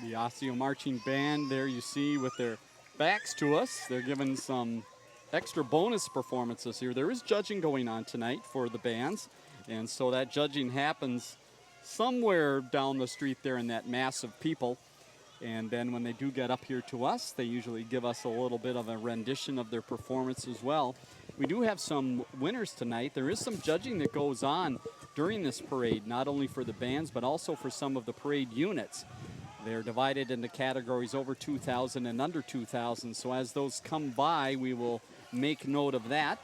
The Osseo Marching Band there you see with their backs to us. They're giving some extra bonus performances here. There is judging going on tonight for the bands, and so that judging happens somewhere down the street there in that mass of people. And then when they do get up here to us, they usually give us a little bit of a rendition of their performance as well. We do have some winners tonight. There is some judging that goes on during this parade, not only for the bands, but also for some of the parade units. They're divided into categories over 2,000 and under 2,000. So as those come by, we will make note of that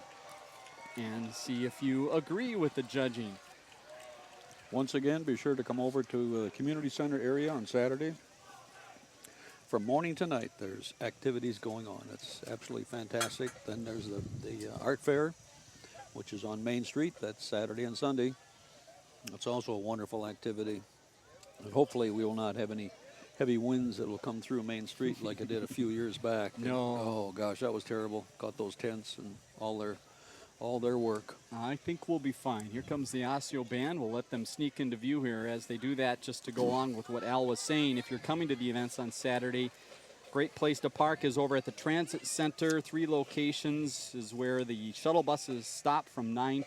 and see if you agree with the judging. Once again, be sure to come over to the community center area on Saturday. From morning to night, there's activities going on. It's absolutely fantastic. Then there's the art fair, which is on Main Street. That's Saturday and Sunday. It's also a wonderful activity. And hopefully we will not have any heavy winds that will come through Main Street like it did a few years back. No. Oh gosh, that was terrible. Caught those tents and all their work. I think we'll be fine. Here comes the Osseo Band. We'll let them sneak into view here as they do that, just to go along with what Al was saying. If you're coming to the events on Saturday, great place to park is over at the Transit Center. 3 locations is where the shuttle buses stop from 9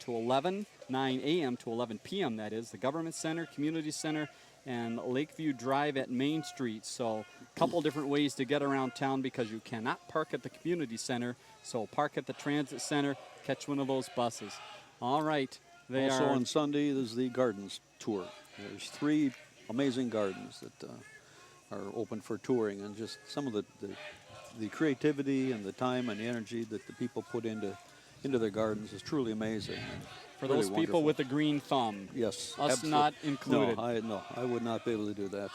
a.m. to 11 p.m. That is the Government Center, Community Center, and Lakeview Drive at Main Street. So a couple different ways to get around town because you cannot park at the Community Center. So park at the Transit Center, catch one of those buses. All right. Also on Sunday, there's the Gardens Tour. There's 3 amazing gardens that are open for touring, and just some of the creativity and the time and the energy that the people put into their gardens is truly amazing. For really those people wonderful. with a green thumb. Yes, Us absolutely. not included. No, I would not be able to do that.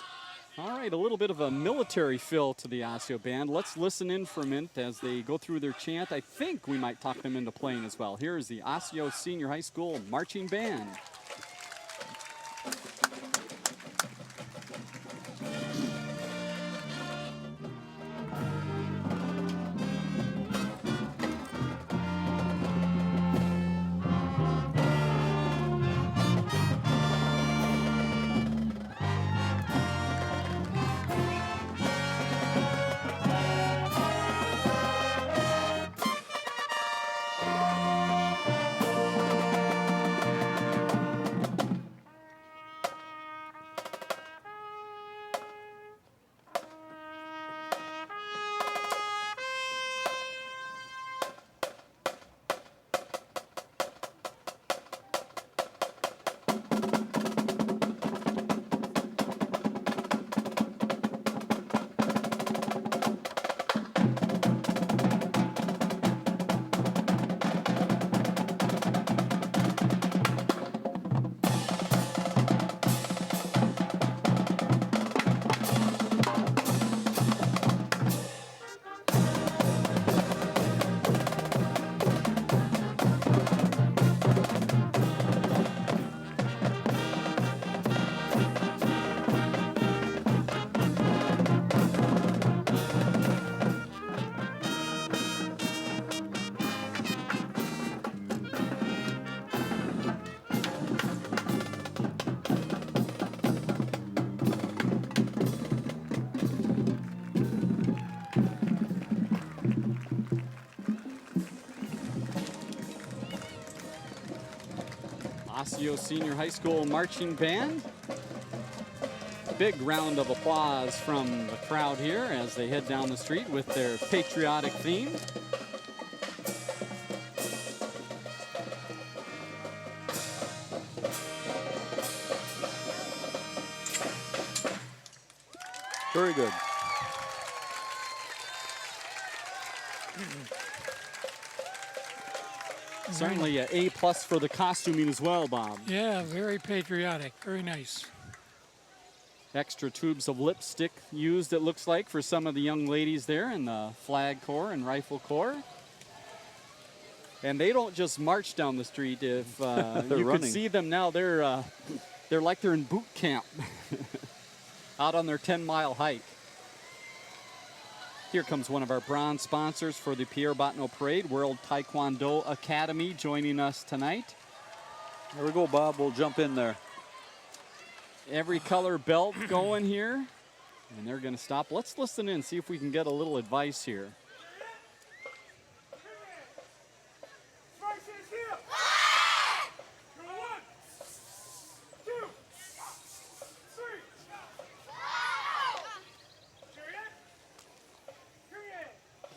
All right, a little bit of a military feel to the Osseo Band. Let's listen in for a minute as they go through their chant. I think we might talk them into playing as well. Here is the Osseo Senior High School Marching Band. Osseo Senior High School Marching Band. Big round of applause from the crowd here as they head down the street with their patriotic theme. Very good. certainly an A+ for the costuming as well, Bob. Yeah, very patriotic. Very nice. Extra tubes of lipstick used, it looks like, for some of the young ladies there in the Flag Corps and Rifle Corps. And they don't just march down the street. If you running. can see them now, they're like they're in boot camp out on their 10-mile hike. Here comes one of our bronze sponsors for the Pierre Bottineau Parade, World Taekwondo Academy, joining us tonight. There we go, Bob. We'll jump in there. Every color belt going here, and they're going to stop. Let's listen in, see if we can get a little advice here.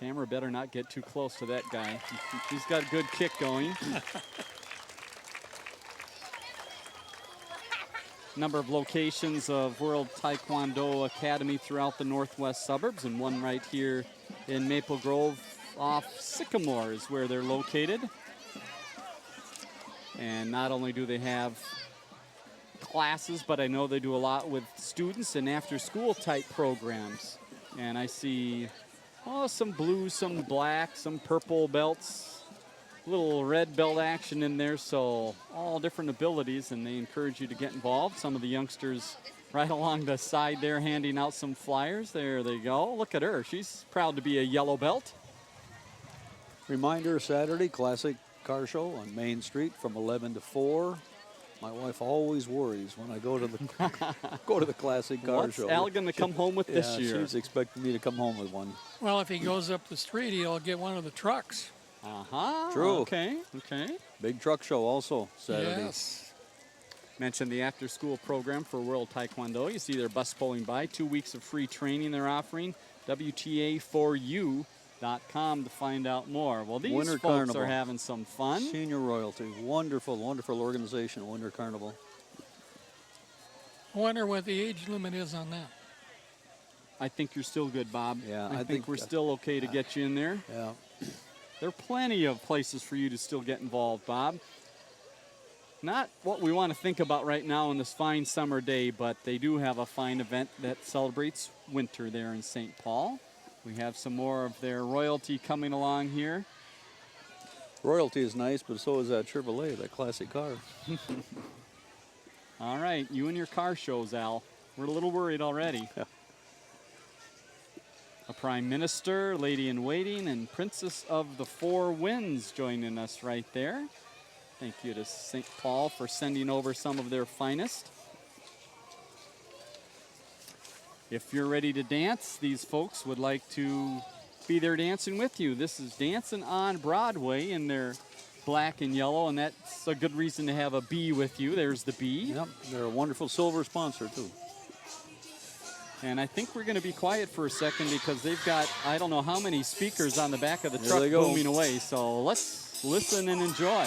Camera better not get too close to that guy. He's got a good kick going. Number of locations of World Taekwondo Academy throughout the northwest suburbs, and one right here in Maple Grove off Sycamore is where they're located. And not only do they have classes, but I know they do a lot with students and after-school type programs. And I see some blue, some black, some purple belts, little red belt action in there, so all different abilities, and they encourage you to get involved. Some of the youngsters right along the side there handing out some flyers. There they go. Look at her. She's proud to be a yellow belt. Reminder, Saturday, classic car show on Main Street from 11 to 4. My wife always worries when I go to the classic car What's show. Al going to come home with this year? She's expecting me to come home with one. Well, if he goes up the street, he'll get one of the trucks. Uh-huh. True. Okay. Big truck show also Saturday. Yes. Mentioned the after-school program for World Taekwondo. You see their bus pulling by. 2 weeks of free training they're offering. WTA4U.com to find out more. Well, these Winter folks Carnival. are having some fun. Senior Royalty. Wonderful, wonderful organization, Winter Carnival. I wonder what the age limit is on that. I think you're still good, Bob. Yeah, I I think think we're still okay to get you in there. Yeah. There are plenty of places for you to still get involved, Bob. Not what we want to think about right now on this fine summer day, but they do have a fine event that celebrates winter there in St. Paul. We have some more of their royalty coming along here. Royalty is nice, but so is that Chevrolet, that classic car. All right, you and your car shows, Al. We're a little worried already. Yeah. A Prime Minister, Lady in Waiting, and Princess of the Four Winds joining us right there. Thank you to St. Paul for sending over some of their finest. If you're ready to dance, these folks would like to be there dancing with you. This is Dancing on Broadway in their black and yellow, and that's a good reason to have a bee with you. There's the bee. Yep, they're a wonderful silver sponsor, too. And I think we're going to be quiet for a second because they've got, I don't know how many speakers on the back of the There truck they go. booming away. So let's listen and enjoy.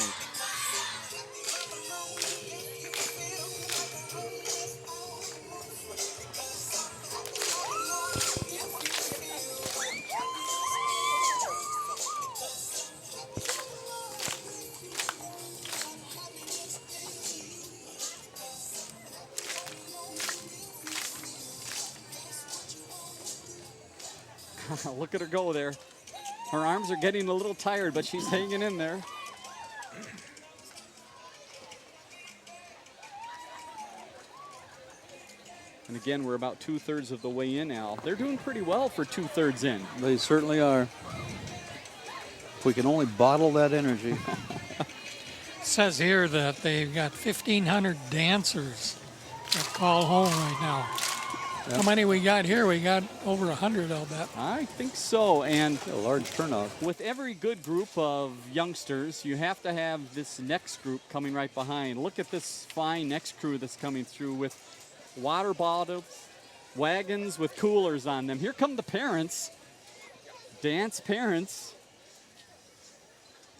Look at her go there. Her arms are getting a little tired, but she's hanging in there. And again, we're about 2/3 of the way in, Al. They're doing pretty well for 2/3 in. They certainly are. If we can only bottle that energy. It says here that they've got 1,500 dancers that call home right now. Yep. How many we got here? We got over 100, I'll bet. I think so. And A large turnout. with every good group of youngsters, you have to have this next group coming right behind. Look at this fine next crew that's coming through with water bottles, wagons with coolers on them. Here come the parents, dance parents,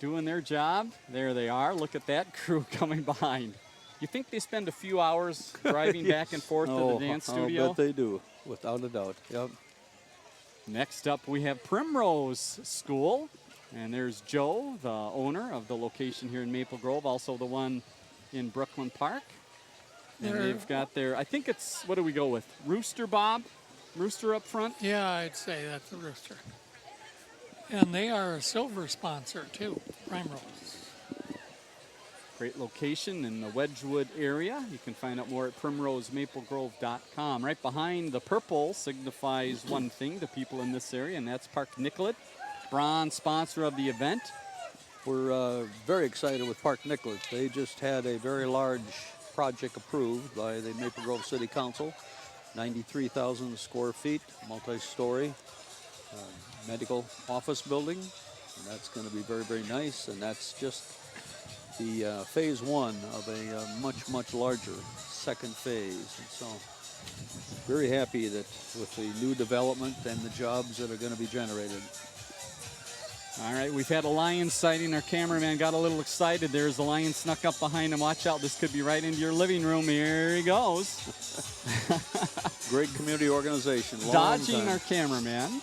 doing their job. There they are. Look at that crew coming behind. You think they spend a few hours driving back and forth to the dance studio? I'll bet they do, without a doubt. Yep. Next up, we have Primrose School. And there's Joe, the owner of the location here in Maple Grove, also the one in Brooklyn Park. And they've got their, I think it's, what do we go with? Rooster, Bob? Rooster up front? Yeah, I'd say that's a Rooster. And they are a silver sponsor too, Primrose. Great location in the Wedgwood area. You can find out more at primrosemaplegrove.com. Right behind the purple signifies one thing to people in this area, and that's Park Nicollet, bronze sponsor of the event. We're very excited with Park Nicollet. They just had a very large project approved by the Maple Grove City Council, 93,000 square feet, multi-story medical office building, and that's going to be very, very nice. And that's just the phase one of a much, much larger second phase. And so very happy that with the new development and the jobs that are going to be generated. All right, we've had a lion sighting. Our cameraman got a little excited. There's a lion snuck up behind him. Watch out, this could be right into your living room. Here he goes. Great community organization. Dodging our cameraman.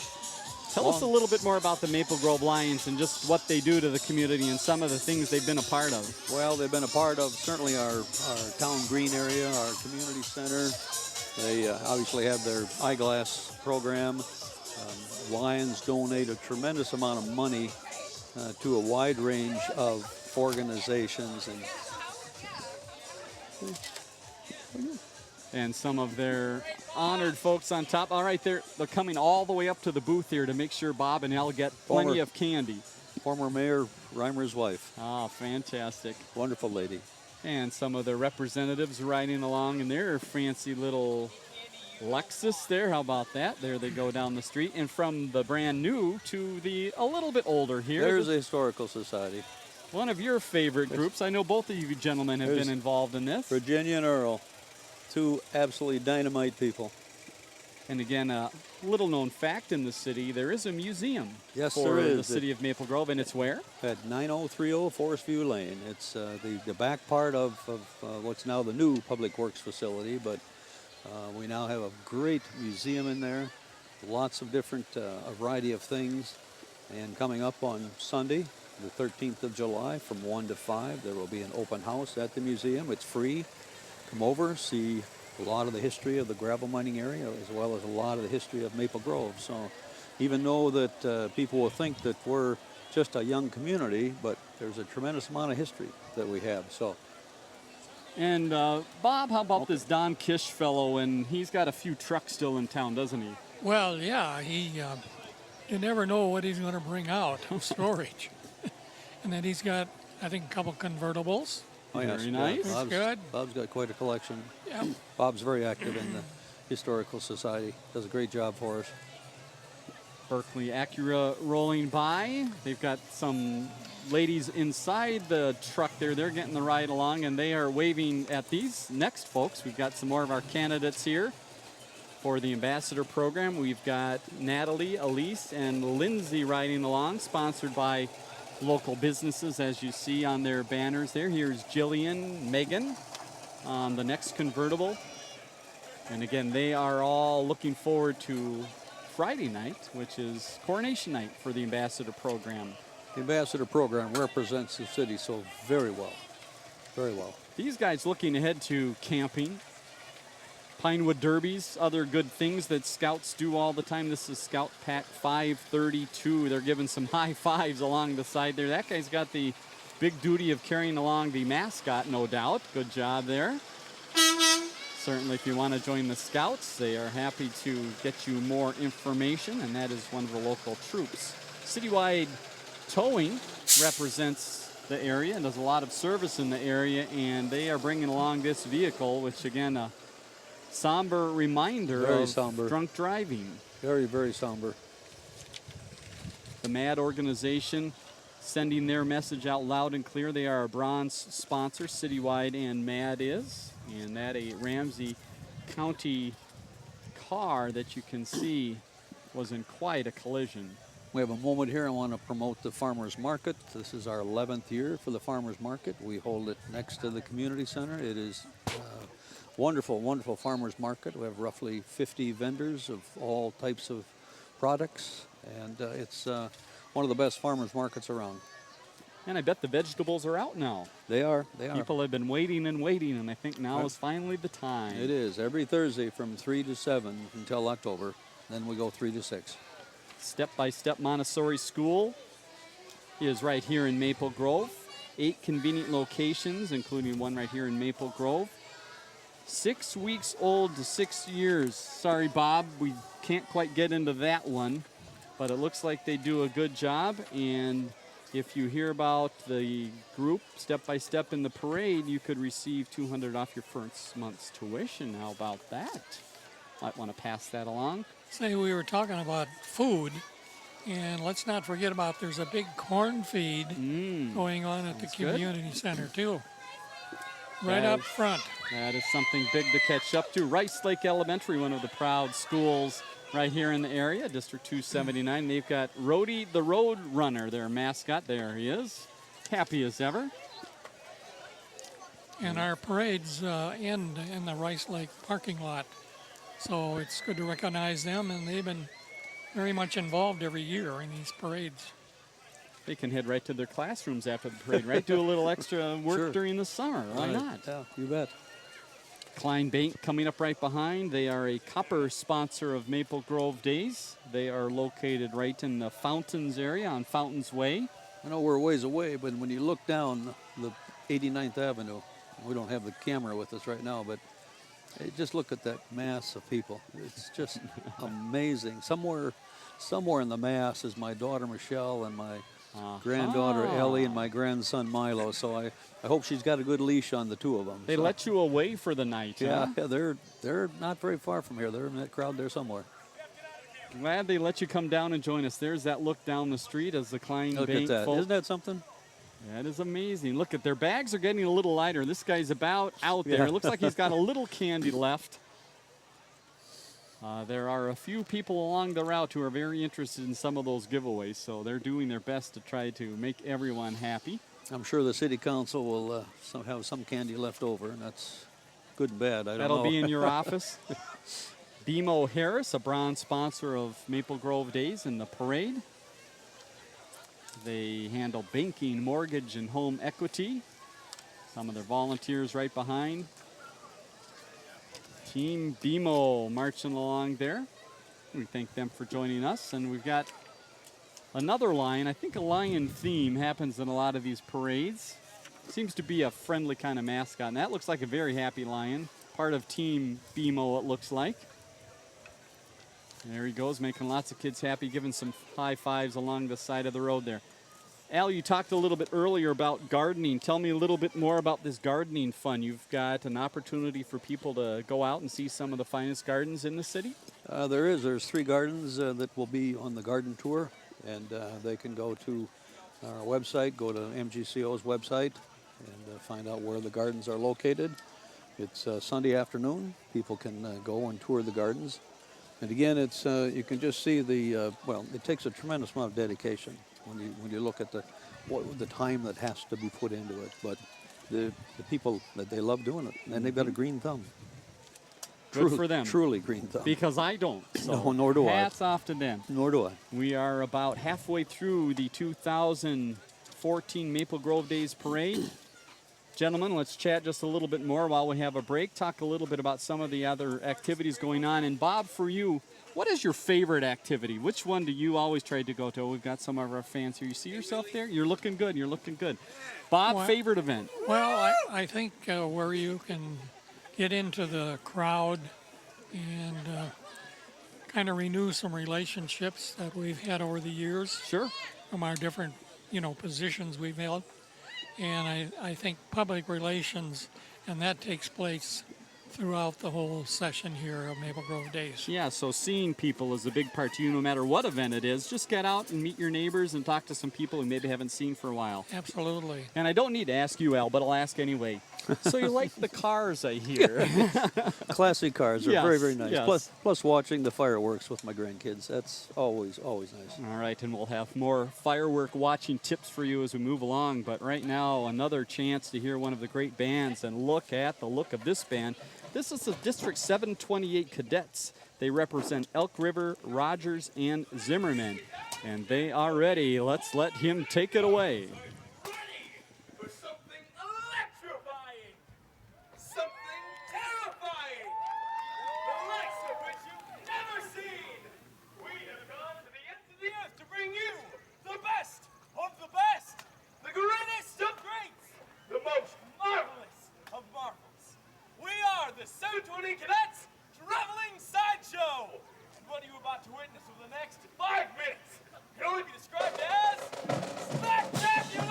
Tell us a little bit more about the Maple Grove Lions and just what they do to the community and some of the things they've been a part of. Well, they've been a part of certainly our town green area, our community center. They obviously have their eyeglass program. Lions donate a tremendous amount of money to a wide range of organizations, and some of their honored folks on top. All right, they're coming all the way up to the booth here to make sure Bob and Elle get plenty of candy. Former Mayor Reimer's wife. Oh, fantastic. Wonderful lady. And some of the representatives riding along in their fancy little Lexus there. How about that? There they go down the street. And from the brand new to the a little bit older here. There's the Historical Society. One of your favorite groups. I know both of you gentlemen have been involved in this. Virginia and Earl. Two absolutely dynamite people. And again, a little known fact in the city, there is a museum for the city of Maple Grove, and it's where? At 9030 Forest View Lane. It's the back part of what's now the new Public Works facility, but we now have a great museum in there, lots of different, a variety of things. And coming up on Sunday, the 13th of July, from 1 to 5, there will be an open house at the museum. It's free. Come over, see a lot of the history of the gravel mining area, as well as a lot of the history of Maple Grove. So even though that people will think that we're just a young community, but there's a tremendous amount of history that we have. So. And Bob, how about this Don Kish fellow? And he's got a few trucks still in town, doesn't he? Well, yeah, you never know what he's going to bring out of storage. And then he's got, I think, a couple convertibles. Oh, yes. Very nice. That's good. Bob's got quite a collection. Yeah. Bob's very active in the Historical Society. Does a great job for us. Berkeley Acura rolling by. They've got some ladies inside the truck there. They're getting the ride along, and they are waving at these next folks. We've got some more of our candidates here for the ambassador program. We've got Natalie, Elise, and Lindsay riding along, sponsored by local businesses, as you see on their banners there. Here's Jillian, Megan on the next convertible. And again, they are all looking forward to Friday night, which is coronation night for the ambassador program. The ambassador program represents the city so very well. Very well. These guys looking ahead to camping, Pinewood Derbies, other good things that scouts do all the time. This is Scout Pack 532. They're giving some high fives along the side there. That guy's got the big duty of carrying along the mascot, no doubt. Good job there. Certainly, if you want to join the Scouts, they are happy to get you more information, and that is one of the local troops. Citywide Towing represents the area and does a lot of service in the area, and they are bringing along this vehicle, which, again, a somber reminder of drunk driving. Very, very somber. The MAD organization sending their message out loud and clear. They are a bronze sponsor, Citywide and MAD is. And that a Ramsey County car that you can see was in quite a collision. We have a moment here. I want to promote the Farmers Market. This is our 11th year for the Farmers Market. We hold it next to the community center. It is wonderful, wonderful farmers market. We have roughly 50 vendors of all types of products, and it's one of the best farmers markets around. And I bet the vegetables are out now. They are. They are. People have been waiting and waiting, and I think now is finally the time. It is. Every Thursday from 3 to 7 until October. Then we go 3 to 6. Step-by-Step Montessori School is right here in Maple Grove. 8 convenient locations, including one right here in Maple Grove. 6 weeks old to 6 years. Sorry, Bob, we can't quite get into that one, but it looks like they do a good job. And if you hear about the group Step by Step in the parade, you could receive $200 off your first month's tuition. How about that? Might want to pass that along. Say, we were talking about food, and let's not forget about there's a big corn feed going on at the community center too. Right up front. That is something big to catch up to. Rice Lake Elementary, one of the proud schools right here in the area, District 279. They've got Rhodey the Road Runner, their mascot. There he is, happy as ever. And our parades end in the Rice Lake parking lot. So it's good to recognize them, and they've been very much involved every year in these parades. They can head right to their classrooms after the parade, right? Do a little extra work Sure. during the summer. Why not? Yeah, you bet. Klein Bank coming up right behind. They are a copper sponsor of Maple Grove Days. They are located right in the Fountains area on Fountains Way. I know we're a ways away, but when you look down the 89th Avenue, we don't have the camera with us right now, but just look at that mass of people. It's just amazing. Somewhere in the mass is my daughter Michelle and my granddaughter Ellie and my grandson Milo. So I hope she's got a good leash on the two of them. They let you away for the night. Yeah, huh? they're not very far from here. They're in that crowd there somewhere. Glad they let you come down and join us. There's that look down the street as the Klein Look Bank at that. folk. Isn't that something? That is amazing. Look at their bags are getting a little lighter. This guy's about out there. Yeah. It looks like he's got a little candy left. There are a few people along the route who are very interested in some of those giveaways, so they're doing their best to try to make everyone happy. I'm sure the city council will have some candy left over, and that's good and bad. I don't That'll know. be in your office. BMO Harris, a bronze sponsor of Maple Grove Days and the parade. They handle banking, mortgage, and home equity. Some of their volunteers right behind. Team BMO marching along there. We thank them for joining us. And we've got another lion. I think a lion theme happens in a lot of these parades. Seems to be a friendly kind of mascot. And that looks like a very happy lion. Part of Team BMO, it looks like. There he goes, making lots of kids happy, giving some high fives along the side of the road there. Al, you talked a little bit earlier about gardening. Tell me a little bit more about this gardening fun. You've got an opportunity for people to go out and see some of the finest gardens in the city? There's 3 gardens that will be on the garden tour, and they can go to our website, go to MGCO's website, and find out where the gardens are located. It's Sunday afternoon. People can go and tour the gardens. And again, it's you can just see the, it takes a tremendous amount of dedication when you look at the time that has to be put into it. But the people, that they love doing it, and they've got a green thumb. Good for them. Truly green thumb. Because I don't. So No, nor do I. hats off to them. Nor do I. We are about halfway through the 2014 Maple Grove Days Parade. Gentlemen, let's chat just a little bit more while we have a break. Talk a little bit about some of the other activities going on. And Bob, for you, what is your favorite activity? Which one do you always try to go to? We've got some of our fans here. You see yourself there? You're looking good. You're looking good. Bob, Well, favorite event? Well, I think where you can get into the crowd and kind of renew some relationships that we've had over the years Sure. from our different, positions we've held. And I think public relations, and that takes place throughout the whole session here of Maple Grove Days. Yeah, so seeing people is a big part to you no matter what event it is. Just get out and meet your neighbors and talk to some people who maybe haven't seen for a while. Absolutely. And I don't need to ask you, Al, but I'll ask anyway. So you like the cars, I hear. Classic cars are Yes, very, very nice. yes. Plus watching the fireworks with my grandkids. That's always nice. All right, and we'll have more firework watching tips for you as we move along. But right now, another chance to hear one of the great bands. And look at the look of this band. This is the District 728 Cadets. They represent Elk River, Rogers, and Zimmerman. And they are ready. Let's let him take it away. Ready for something electrifying, something terrifying, the likes of which you've never seen. We have gone to the ends of the earth to bring you the best of the best, the greatest of greats, the most marvelous of marvels. We are the 720 Cadets Traveling Sideshow. And what are you about to witness over the next 5 minutes can only be described as spectacular!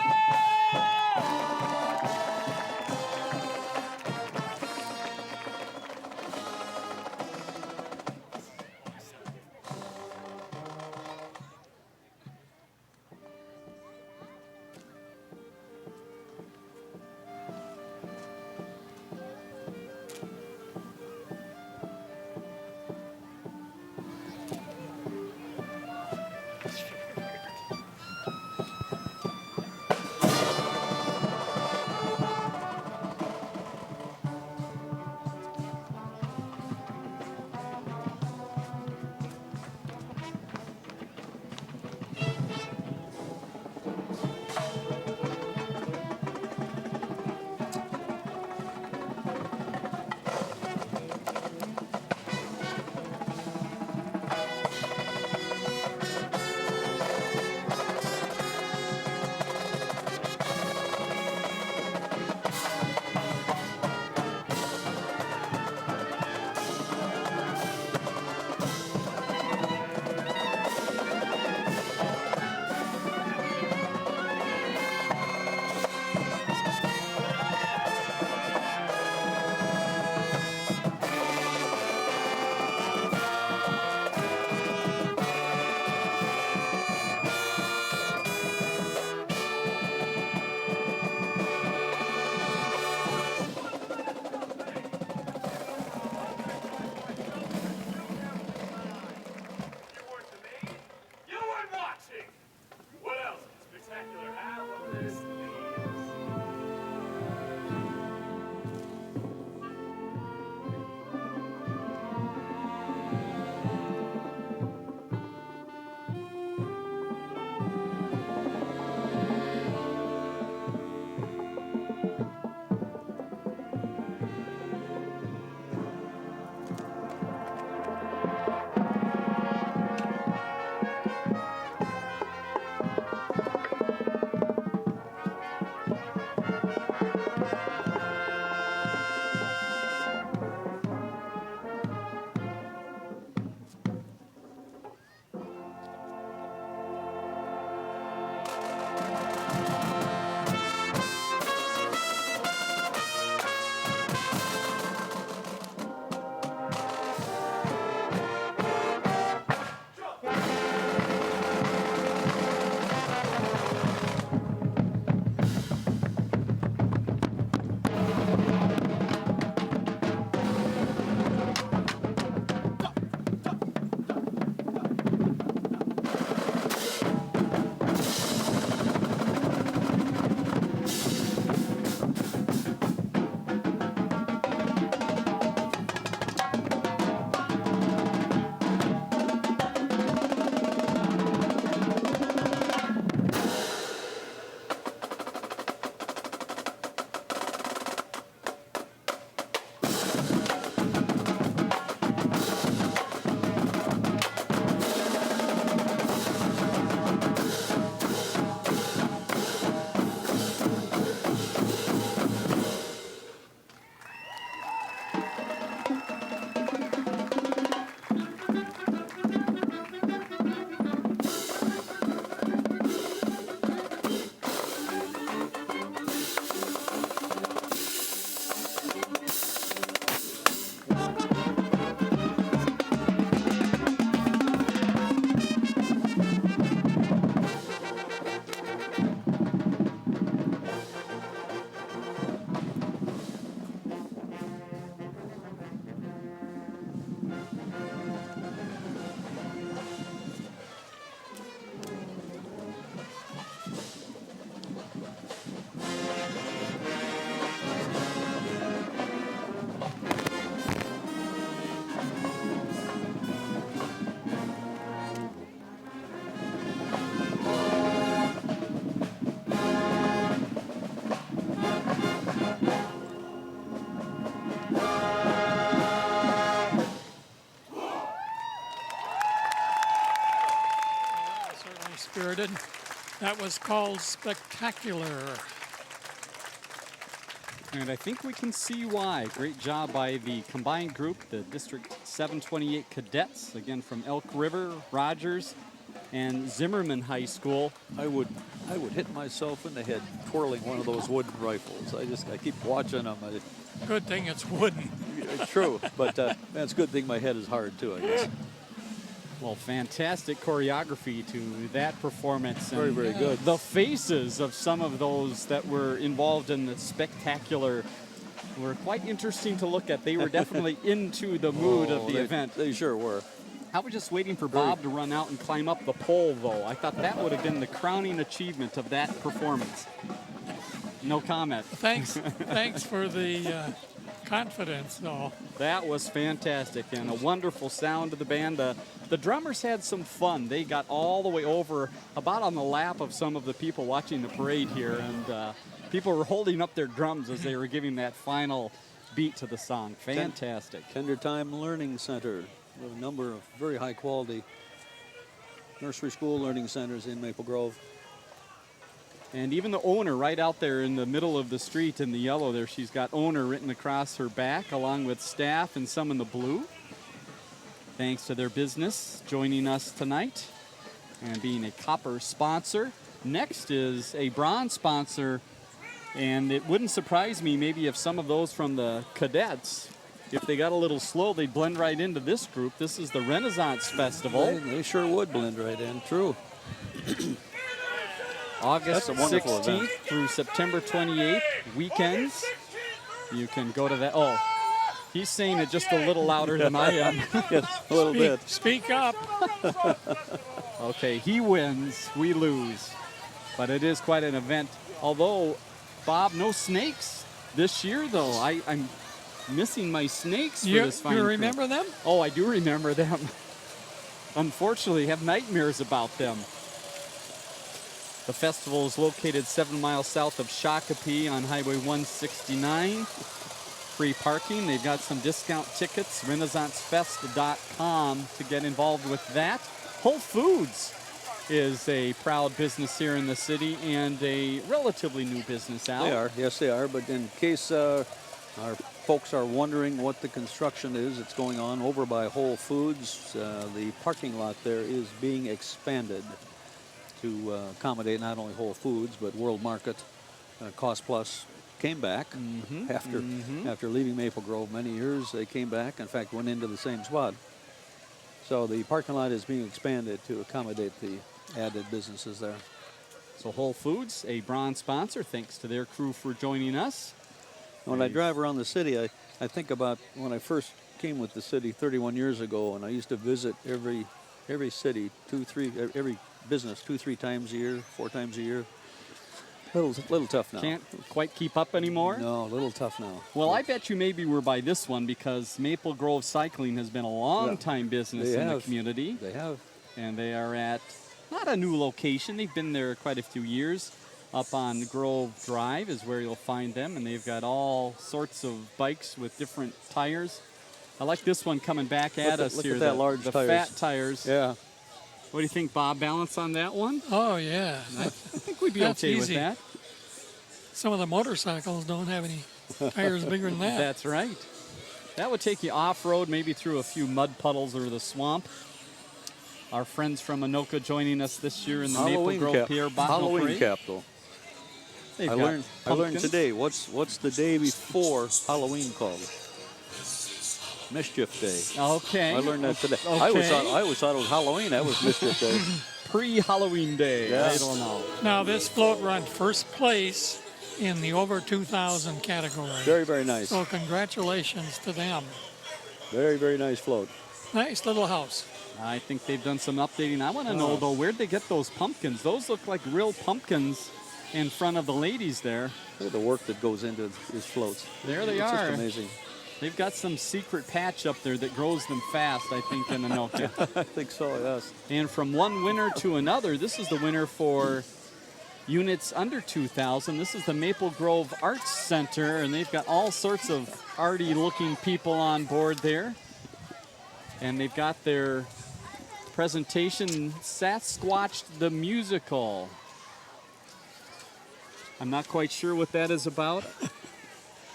inserted. That was called Spectacular. And I think we can see why. Great job by the combined group, the District 728 cadets, again from Elk River, Rogers, and Zimmerman High School. I would hit myself in the head twirling one of those wooden rifles. I keep watching them. Good thing it's wooden. It's true, but that's a good thing my head is hard too, I guess. Well, fantastic choreography to that performance. Very, and very good. The faces of some of those that were involved in the spectacular were quite interesting to look at. They were definitely into the mood of the event. They sure were. I was just waiting for Bob to run out and climb up the pole, though. I thought that would have been the crowning achievement of that performance. No comment. Thanks for the confidence, though. That was fantastic and a wonderful sound to the band. The drummers had some fun. They got all the way over about on the lap of some of the people watching the parade here, and people were holding up their drums as they were giving that final beat to the song. Fantastic. Tender Time Learning Center. A number of very high quality nursery school learning centers in Maple Grove. And even the owner right out there in the middle of the street in the yellow there, she's got owner written across her back along with staff and some in the blue. Thanks to their business joining us tonight and being a copper sponsor. Next is a bronze sponsor, and it wouldn't surprise me maybe if some of those from the cadets, if they got a little slow, they'd blend right into this group. This is the Renaissance Festival. They sure would blend right in, true. August That's a wonderful 16th event. through September 28th, weekends. You can go to that. Oh, he's saying it just a little louder than I am. Yes, a little bit. Speak up. Okay, he wins, we lose. But it is quite an event. Although, Bob, no snakes this year, though. I'm missing my snakes for this fine You crew. remember them? Oh, I do remember them. Unfortunately, have nightmares about them. The festival is located 7 miles south of Shakopee on Highway 169. Free parking. They've got some discount tickets. RenaissanceFest.com to get involved with that. Whole Foods is a proud business here in the city and a relatively new business out. They are, yes, they are. But in case our folks are wondering what the construction is, it's going on over by Whole Foods. The parking lot there is being expanded to accommodate not only Whole Foods but World Market. Cost Plus came back after leaving Maple Grove many years. They came back, in fact, went into the same spot. So the parking lot is being expanded to accommodate the added businesses there. So Whole Foods, a bronze sponsor, thanks to their crew for joining us. When I drive around the city, I think about when I first came with the city 31 years ago, and I used to visit every city, every business 2-3 times a year, 4 times a year. Little tough now. Can't quite keep up anymore? No, a little tough now. Well, I bet you maybe we're by this one because Maple Grove Cycling has been a long-time business in the community. They have. And they are at not a new location. They've been there quite a few years. Up on Grove Drive is where you'll find them, and they've got all sorts of bikes with different tires. I like this one coming back at us here. Look at that large the tires. fat tires. Yeah. What do you think, Bob? Balance on that one? Oh, yeah. I think we'd be That's okay easy. with that. Some of the motorcycles don't have any tires bigger than that. That's right. That would take you off-road, maybe through a few mud puddles or the swamp. Our friends from Anoka joining us this year in the Maple Grove Pierre Bottineau Halloween Parade. cap, though. They've I got learned pumpkins. today. What's the day before Halloween called? Mischief Day. Okay. I learned that today. Okay. I always thought it was Halloween. That was Mischief Day. Pre-Halloween Day. Yeah. I don't know. Now, this float run first place in the over 2,000 category. Very, very nice. So congratulations to them. Very, very nice float. Nice little house. I think they've done some updating. I want to know, though, where'd they get those pumpkins? Those look like real pumpkins in front of the ladies there. Look at the work that goes into these floats. There they it's are. Just amazing. They've got some secret patch up there that grows them fast, I think, in Anoka. I think so, yes. And from one winner to another, this is the winner for units under 2,000. This is the Maple Grove Arts Center, and they've got all sorts of arty-looking people on board there. And they've got their presentation, Sasquatch the Musical. I'm not quite sure what that is about,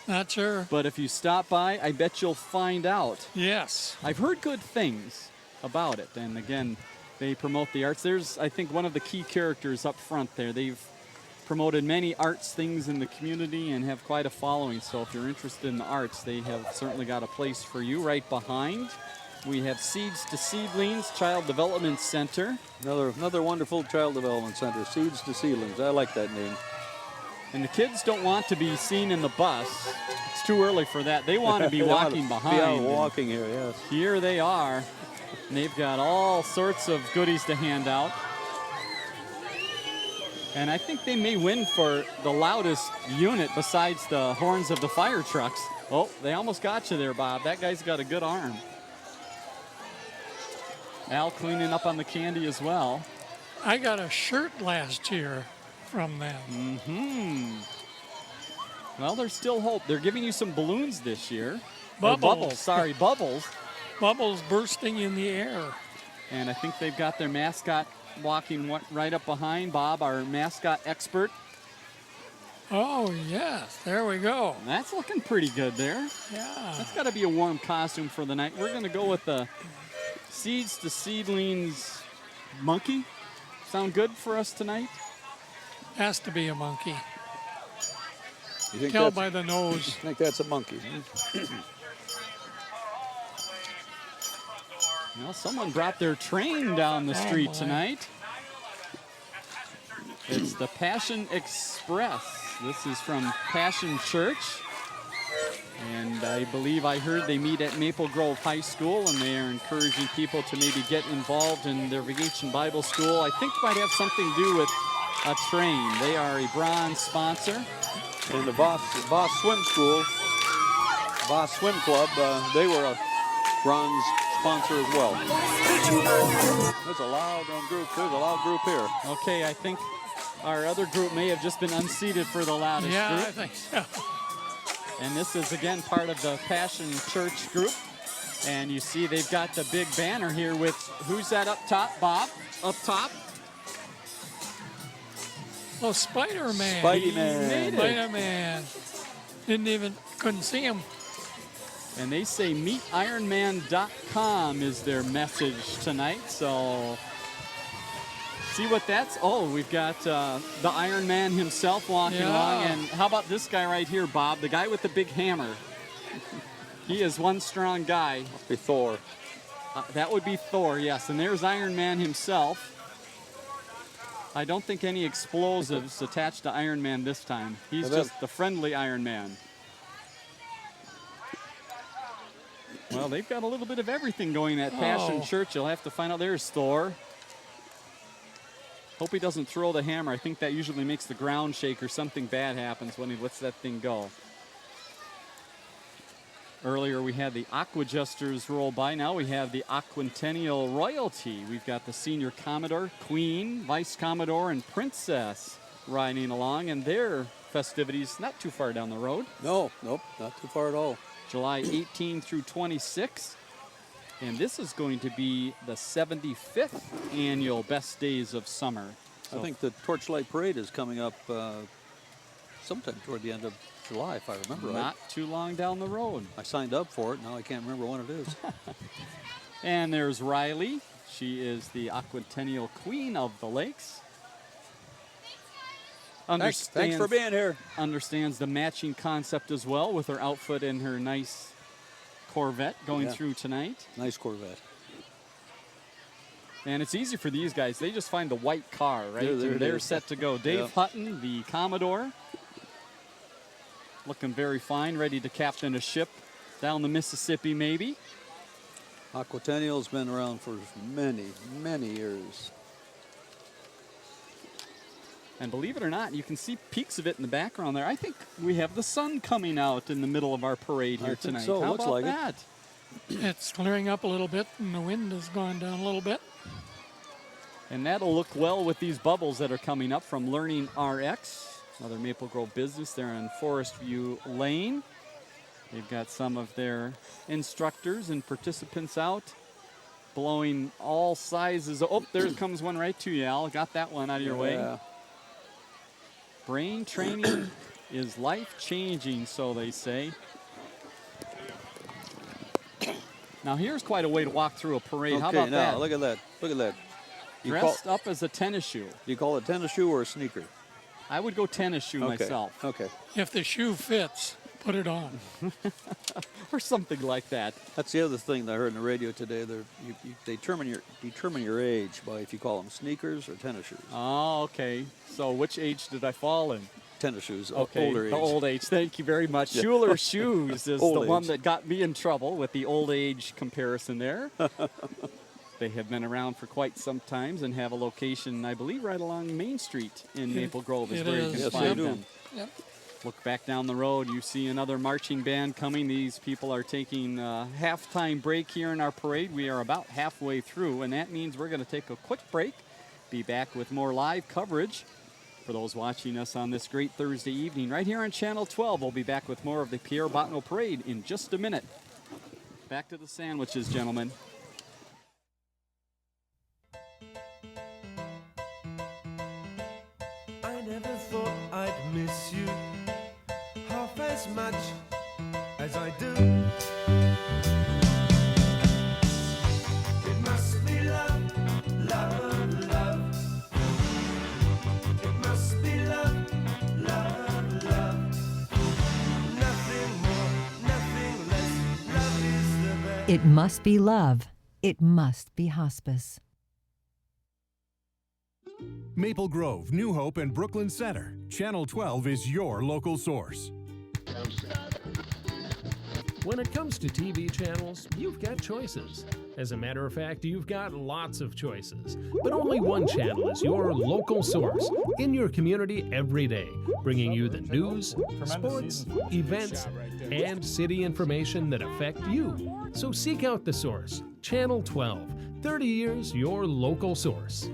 Not sure. but if you stop by, I bet you'll find out. Yes. I've heard good things about it, and again, they promote the arts. There's, I think, one of the key characters up front there. They've promoted many arts things in the community and have quite a following, so if you're interested in the arts, they have certainly got a place for you. Right behind, we have Seeds to Seedlings Child Development Center. Another wonderful child development center, Seeds to Seedlings. I like that name. And the kids don't want to be seen in the bus. It's too early for that. They want to be They want walking to behind. Be out And walking here, yes. here they are. And they've got all sorts of goodies to hand out. And I think they may win for the loudest unit besides the horns of the fire trucks. Oh, they almost got you there, Bob. That guy's got a good arm. Al cleaning up on the candy as well. I got a shirt last year from them. Well, there's still hope. They're giving you some balloons this year. Or Bubbles. Sorry, bubbles. Bubbles bursting in the air. And I think they've got their mascot walking right up behind Bob, our mascot expert. Oh, yes. There we go. And that's looking pretty good there. Yeah. That's got to be a warm costume for the night. We're going to go with the Seeds to Seedlings monkey. Sound good for us tonight? Has to be a monkey. You think Tell that's, by the nose. I think that's a monkey. Well, someone brought their train down the street my. tonight. It's the Passion Express. This is from Passion Church. And I believe I heard they meet at Maple Grove High School, and they are encouraging people to maybe get involved in their Vacation Bible School. I think it might have something to do with a train. They are a bronze sponsor. And the Voss Swim School, Voss Swim Club, they were a bronze sponsor as well. There's a loud group. There's a loud group here. Okay, I think our other group may have just been unseated for the loudest Yeah, group. I think so. And this is, again, part of the Passion Church group. And you see they've got the big banner here with, who's that up top, Bob? Up top? Oh, Spider-Man. Spidey-Man. made it. Spider-Man. Couldn't see him. And they say meetironman.com is their message tonight. So see what that's, oh, we've got the Iron Man himself walking Yeah. along. And how about this guy right here, Bob? The guy with the big hammer. He is one strong guy. Must be Thor. That would be Thor, yes. And there's Iron Man himself. I don't think any explosives attached to Iron Man this time. He's just the friendly Iron Man. Well, they've got a little bit of everything going at Passion Church. You'll have to find out. There's Thor. Hope he doesn't throw the hammer. I think that usually makes the ground shake or something bad happens when he lets that thing go. Earlier we had the Aquajusters roll by. Now we have the Aquintennial Royalty. We've got the Senior Commodore, Queen, Vice Commodore, and Princess riding along, and their festivities not too far down the road. Nope, not too far at all. July 18 through 26. And this is going to be the 75th annual Best Days of Summer. So I think the Torchlight Parade is coming up sometime toward the end of July, if I remember right. not too long down the road. I signed up for it. Now I can't remember when it is. And there's Riley. She is the Aquatennial Queen of the Lakes. Thanks for being here. Understands the matching concept as well with her outfit and her nice Corvette going Yeah. through tonight. Nice Corvette. And it's easy for these guys. They just find the white car, right? There it They're is. set to go. Dave Yep. Hutton, the Commodore, looking very fine, ready to captain a ship down the Mississippi maybe. Aquatennial's been around for many, many years. And believe it or not, you can see peaks of it in the background there. I think we have the sun coming out in the middle of our parade here I think tonight. so. How Looks about like it. that? It's clearing up a little bit, and the wind has gone down a little bit. And that'll look well with these bubbles that are coming up from Learning RX, another Maple Grove business. They're in Forest View Lane. They've got some of their instructors and participants out. blowing all sizes. Oh, there comes one right to you, Al. Got that one out of your way. Brain training is life-changing, so they say. Now, here's quite a way to walk through a parade. Okay, How about now, that? look at that. Look at that. Dressed up as a tennis shoe. Do you call it tennis shoe or a sneaker? I would go tennis shoe myself. Okay. If the shoe fits, put it on. Or something like that. That's the other thing that I heard on the radio today. They determine your age by if you call them sneakers or tennis shoes. Oh, okay. So which age did I fall in? Tennis shoes, Okay, older age. the old age. Thank you very much. Schuler Shoes is Old the one age. that got me in trouble with the old age comparison there. They have been around for quite some time and have a location, I believe, right along Main Street in Maple Grove is it where you is. can Yes, they find do. them. Yep. Look back down the road, you see another marching band coming. These people are taking a halftime break here in our parade. We are about halfway through, and that means we're going to take a quick break, be back with more live coverage. For those watching us on this great Thursday evening, right here on Channel 12, we'll be back with more of the Pierre Bottineau Parade in just a minute. Back to the sandwiches, gentlemen. I never thought I'd miss you half as much as I do. It must be love, love, love. It must be love, love, love. Nothing more, nothing less. Love is the best. It must be love. It must be hospice. Maple Grove, New Hope, and Brooklyn Center. Channel 12 is your local source. When it comes to TV channels, you've got choices. As a matter of fact, you've got lots of choices. But only one channel is your local source in your community every day, bringing you the news, sports, events, and city information that affect you. So seek out the source. Channel 12, 30 years your local source.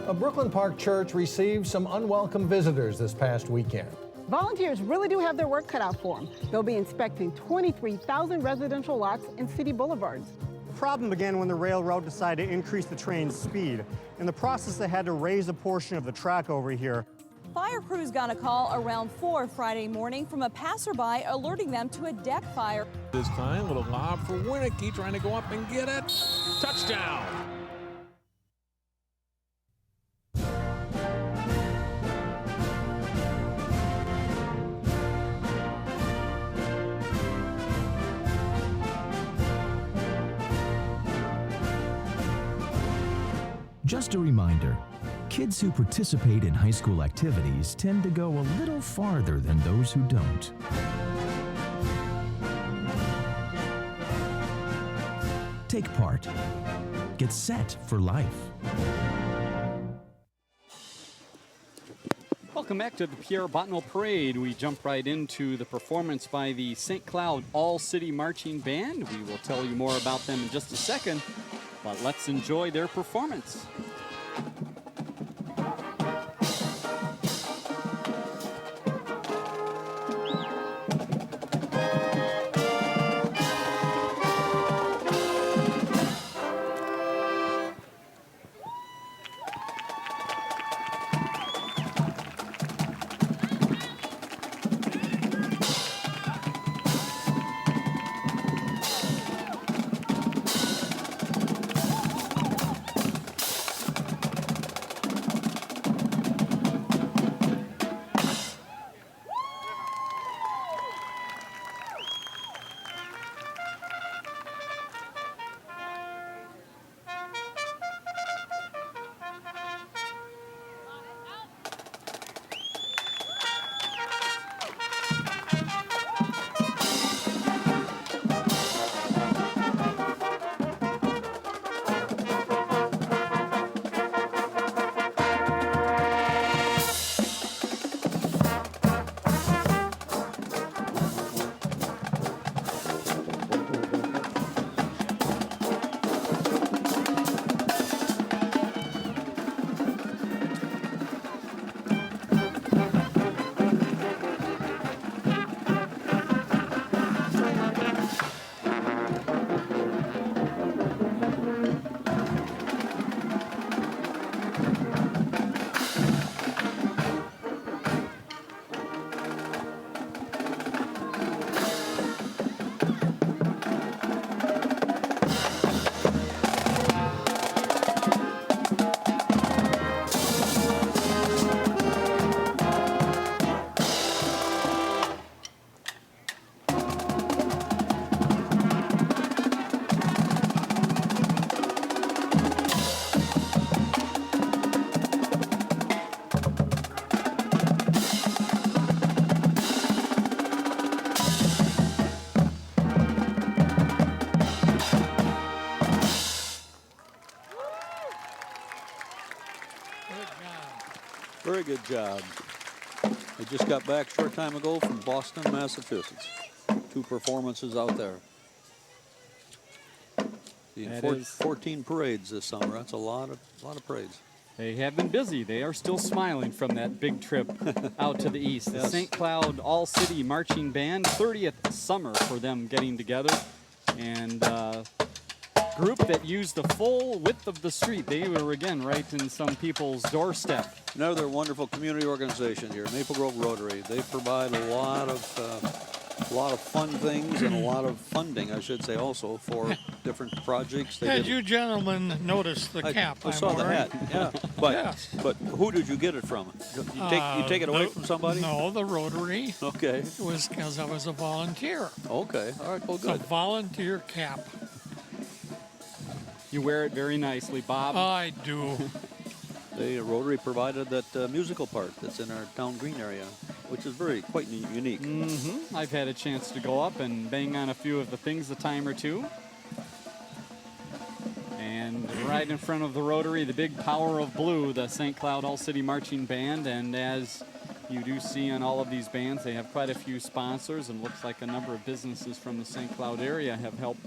A Brooklyn Park church received some unwelcome visitors this past weekend. Volunteers really do have their work cut out for them. They'll be inspecting 23,000 residential lots and city boulevards. The problem began when the railroad decided to increase the train's speed. In the process, they had to raise a portion of the track over here. Fire crews got a call around 4 Friday morning from a passerby alerting them to a deck fire. This time, little lob for Winnicky, trying to go up and get it. Touchdown! Just a reminder, kids who participate in high school activities tend to go a little farther than those who don't. Take part. Get set for life. Welcome back to the Pierre Bottineau Parade. We jump right into the performance by the St. Cloud All-City Marching Band. We will tell you more about them in just a second, but let's enjoy their performance. good job. They just got back a short time ago from Boston, Massachusetts. 2 performances out there. That 14 parades this summer. That's a lot of parades. They have been busy. They are still smiling from that big trip out to the east. The Yes. St. Cloud All-City Marching Band, 30th summer for them getting together. And group that used the full width of the street. They were, again, right in some people's doorstep. Another wonderful community organization here, Maple Grove Rotary. They provide a lot of fun things and a lot of funding, I should say, also for different projects. They Did did- you gentlemen notice the cap I I'm saw the wearing? hat. Yeah, but Yes. but who did you get it from? You take it away from somebody? No, the Rotary. Okay. It was because I was a volunteer. Okay. All right. Well, It's a good. volunteer cap. You wear it very nicely, Bob. I do. The Rotary provided that musical part that's in our town green area, which is quite unique. Mm-hmm. I've had a chance to go up and bang on a few of the things a time or two. And right in front of the Rotary, the big Power of Blue, the St. Cloud All-City Marching Band. And as you do see on all of these bands, they have quite a few sponsors, and looks like a number of businesses from the St. Cloud area have helped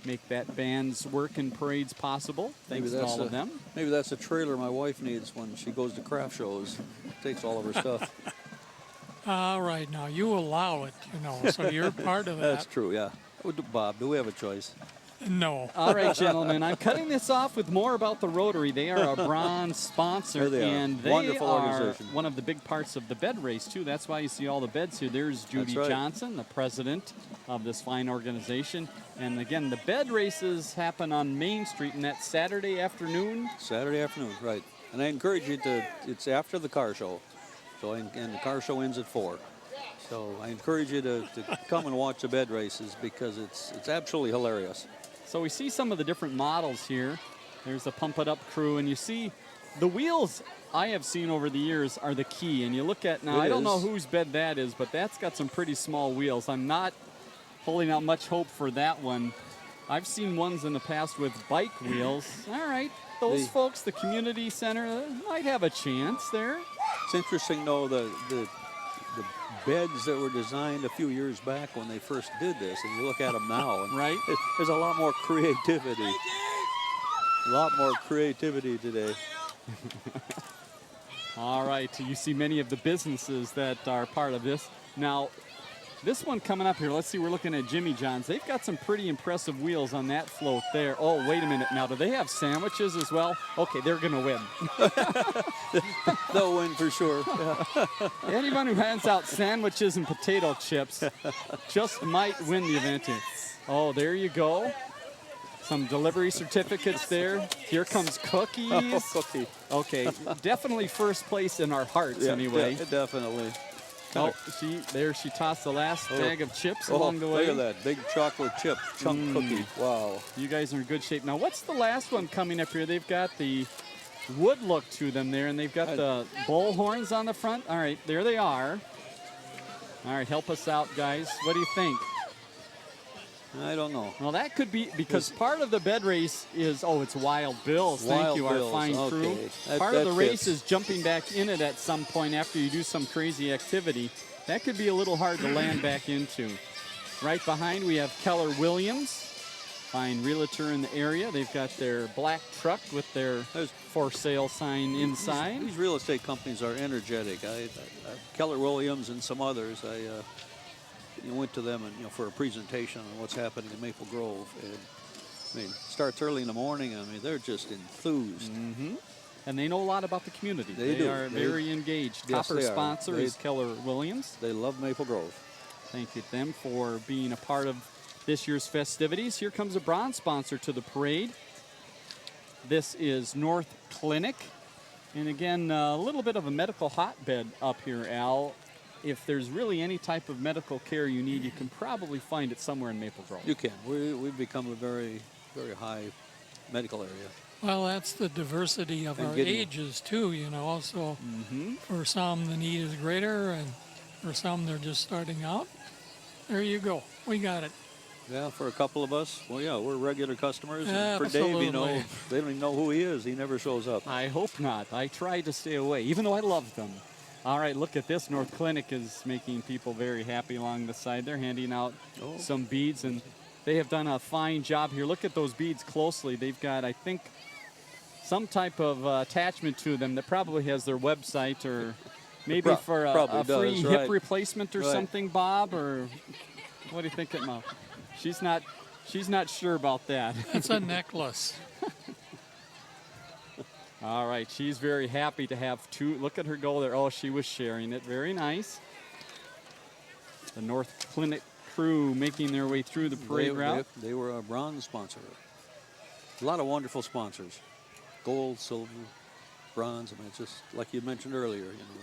make that band's work and parades possible. Thanks to all of them. Maybe that's a trailer my wife needs when she goes to craft shows. Takes all of her stuff. All right, now you allow it, so you're part of that. That's true, yeah. Bob, do we have a choice? No. All right, gentlemen, I'm cutting this off with more about the Rotary. They are a bronze sponsor, There they are. and they Wonderful are organization. one of the big parts of the bed race, too. That's why you see all the beds here. There's Judy right. Johnson, the president of this fine organization. And again, the bed races happen on Main Street, and that's Saturday afternoon. Saturday afternoon, right. And I encourage you it's after the car show. And the car show ends at 4. So I encourage you to come and watch the bed races because it's absolutely hilarious. So we see some of the different models here. There's the Pump It Up crew, and you see the wheels I have seen over the years are the key. And you look at now, I don't know whose bed that is, but that's got some pretty small wheels. I'm not holding out much hope for that one. I've seen ones in the past with bike wheels. All right, those folks, the community center, might have a chance there. It's interesting, though, the beds that were designed a few years back when they first did this, and you look at them now, and right? There's a lot more creativity. A lot more creativity today. All right, you see many of the businesses that are part of this. Now, this one coming up here, let's see, we're looking at Jimmy John's. They've got some pretty impressive wheels on that float there. Oh, wait a minute now. Do they have sandwiches as well? Okay, they're going to win. They'll win for sure. Anyone who hands out sandwiches and potato chips just might win the event here. Oh, there you go. Some delivery certificates there. Here comes cookies. Oh, cookie. Okay, definitely first place in our hearts anyway. Yeah, definitely. Oh, she tossed the last bag of chips along the way. Look at that big chocolate chip chunk cookie. Wow. You guys are in good shape. Now, what's the last one coming up here? They've got the wood look to them there, and they've got the bull horns on the front. All right, there they are. All right, help us out, guys. What do you think? I don't know. Well, that could be because part of the bed race is, it's Wild Bills. Thank you, our fine crew. Part of the race is jumping back in it at some point after you do some crazy activity. That could be a little hard to land back into. Right behind, we have Keller Williams, fine realtor in the area. They've got their black truck with their for sale sign inside. These real estate companies are energetic. Keller Williams and some others, you went to them and for a presentation on what's happening in Maple Grove, and it starts early in the morning. They're just enthused, and they know a lot about the community. They are very engaged. Yes, Topper they are. sponsor is Keller Williams. They love Maple Grove. Thank you to them for being a part of this year's festivities. Here comes a bronze sponsor to the parade. This is North Clinic, and again, a little bit of a medical hotbed up here, Al. If there's really any type of medical care you need, you can probably find it somewhere in Maple Grove. You can. We've become a very, very high medical area. Well, that's the diversity of our ages, too, So for some, the need is greater, and for some, they're just starting out. There you go. We got it. Yeah, for a couple of us, well, yeah, we're regular customers. And for Dave, Absolutely. you know, they don't even know who he is. He never shows up. I hope not. I try to stay away, even though I love them. All right, look at this. North Clinic is making people very happy along the side. They're handing out some beads, and they have done a fine job here. Look at those beads closely. They've got, I think, some type of attachment to them that probably has their website, or maybe for a free hip replacement or something, Bob, or what do you think, Mom? She's not sure about that. It's a necklace. All right, she's very happy to have two. Look at her go there. Oh, she was sharing it. Very nice. The North Clinic crew making their way through the parade route. They were a bronze sponsor. A lot of wonderful sponsors. Gold, silver, bronze. I mean, it's just like you mentioned earlier. You know,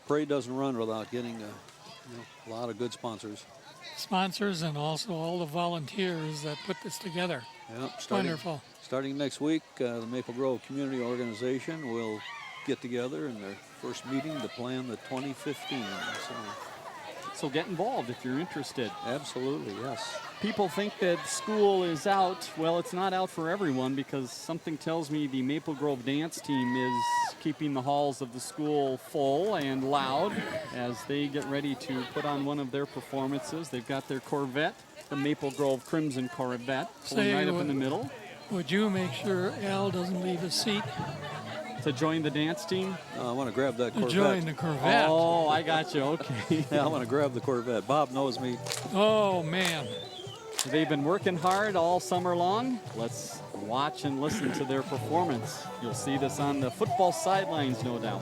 parade doesn't run without getting a lot of good sponsors. Sponsors and also all the volunteers that put this together. Yeah, Wonderful. Starting next week, the Maple Grove Community Organization will get together in their first meeting to plan the 2015. So get involved if you're interested. Absolutely, yes. People think that school is out. Well, it's not out for everyone, because something tells me the Maple Grove dance team is keeping the halls of the school full and loud as they get ready to put on one of their performances. They've got their Corvette, the Maple Grove Crimson Corvette, pulling right up in the middle. Would you make sure Al doesn't leave his seat? To join the dance team? I want to grab that Corvette. Join the Corvette. Oh, I got you. Okay. Yeah, I want to grab the Corvette. Bob knows me. Oh, man. They've been working hard all summer long. Let's watch and listen to their performance. You'll see this on the football sidelines, no doubt.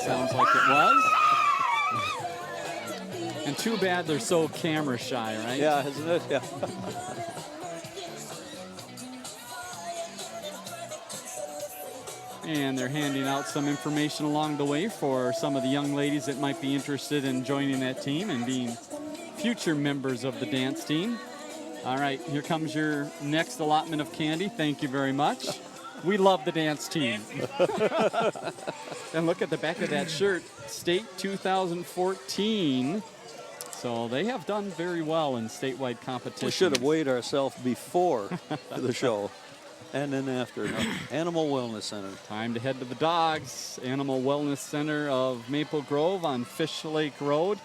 Sounds like it was. And too bad they're so camera shy, right? Yeah, isn't it? Yeah. And they're handing out some information along the way for some of the young ladies that might be interested in joining that team and being future members of the dance team. All right, here comes your next allotment of candy. Thank you very much. We love the dance team. And look at the back of that shirt, State 2014. So they have done very well in statewide competition. We should have weighed ourselves before the show and then after. Animal Wellness Center. Time to head to the Dogs Animal Wellness Center of Maple Grove on Fish Lake Road.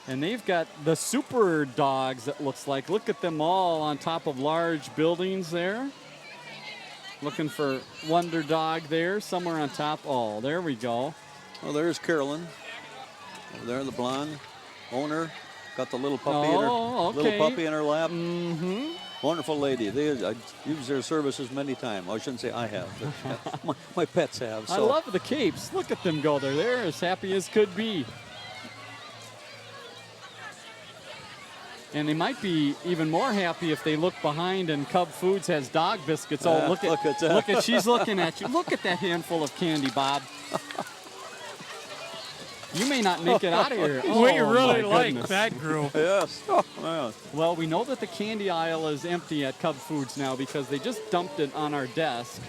And they've got the super dogs, it looks like. Look at them all on top of large buildings there. Looking for Wonder Dog there, somewhere on top. Oh, there we go. Well, there's Carolyn. Over there, the blonde owner. Got the little puppy, little puppy in her lap. Mm-hmm. Wonderful lady. I've used their services many times. I shouldn't say I have, but my pets have. So. I love the capes. Look at them go. They're there as happy as could be. And they might be even more happy if they look behind and Cub Foods has dog biscuits. Oh, look at that. Look at, she's looking at you. Look at that handful of candy, Bob. You may not make it out of here. Oh, we really like that group. Yes. Well, we know that the candy aisle is empty at Cub Foods now because they just dumped it on our desk.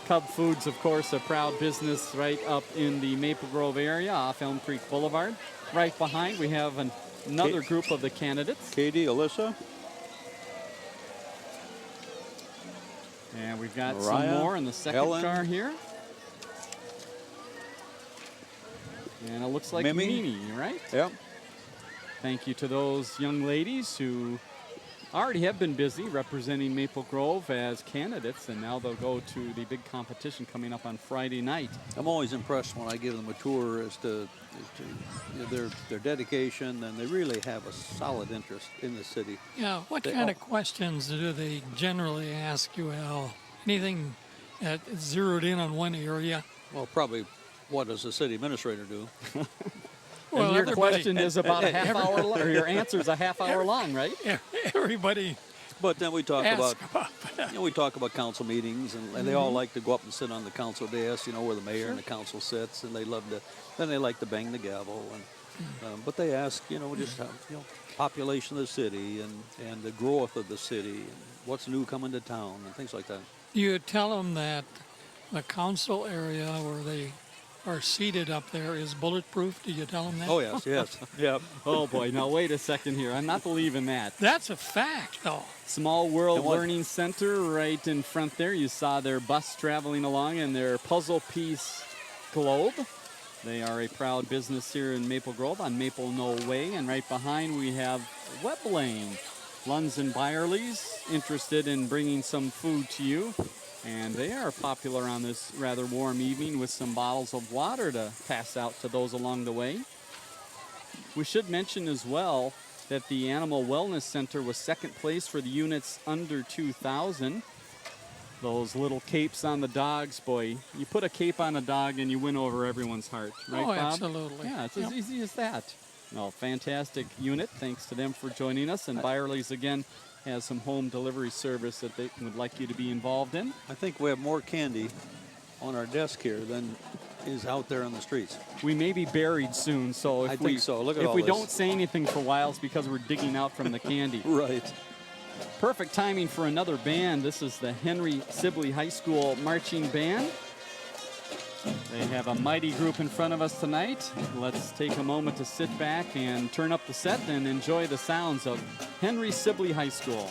Cub Foods, of course, a proud business right up in the Maple Grove area off Elm Creek Boulevard. Right behind, we have another group of the candidates. Katie, Alyssa. And we've got Mariah, some more in the second Helen. car here. And it looks like Mimi, right? Yep. Thank you to those young ladies who already have been busy representing Maple Grove as candidates, and now they'll go to the big competition coming up on Friday night. I'm always impressed when I give them a tour as to their dedication, and they really have a solid interest in the city. Yeah, what kind of questions do they generally ask you, Al? Anything that zeroed in on one area? Well, probably what does the city administrator do? Well, and your question is about a half hour long, or your answer is a half hour long, right? Everybody But then we talk Ask about we talk about council meetings, and they all like to go up and sit on the council dais, where the mayor and the council sits, and they like to bang the gavel, and but they ask, just how, population of the city and the growth of the city and what's new coming to town and things like that. You tell them that the council area where they are seated up there is bulletproof. Do you tell them that? Oh yes, yeah. Oh boy, now wait a second here. I'm not believing that. That's a fact, though. Small World Learning Center right in front there. You saw their bus traveling along and their puzzle piece globe. They are a proud business here in Maple Grove on Maple Knoll Way. And right behind we have Web Lane. Lunds and Byerly's interested in bringing some food to you. And they are popular on this rather warm evening with some bottles of water to pass out to those along the way. We should mention as well that the Animal Wellness Center was second place for the units under 2,000. Those little capes on the dogs, boy, you put a cape on a dog and you win over everyone's heart, right, Bob? Absolutely. Yeah, it's as easy as that. No, fantastic unit. Thanks to them for joining us. And Byerly's, again, has some home delivery service that they would like you to be involved in. I think we have more candy on our desk here than is out there on the streets. We may be buried soon, so I think so. Look at if all we this. don't say anything for a while, it's because we're digging out from the candy. Right. Perfect timing for another band. This is the Henry Sibley High School Marching Band. They have a mighty group in front of us tonight. Let's take a moment to sit back and turn up the set and enjoy the sounds of Henry Sibley High School.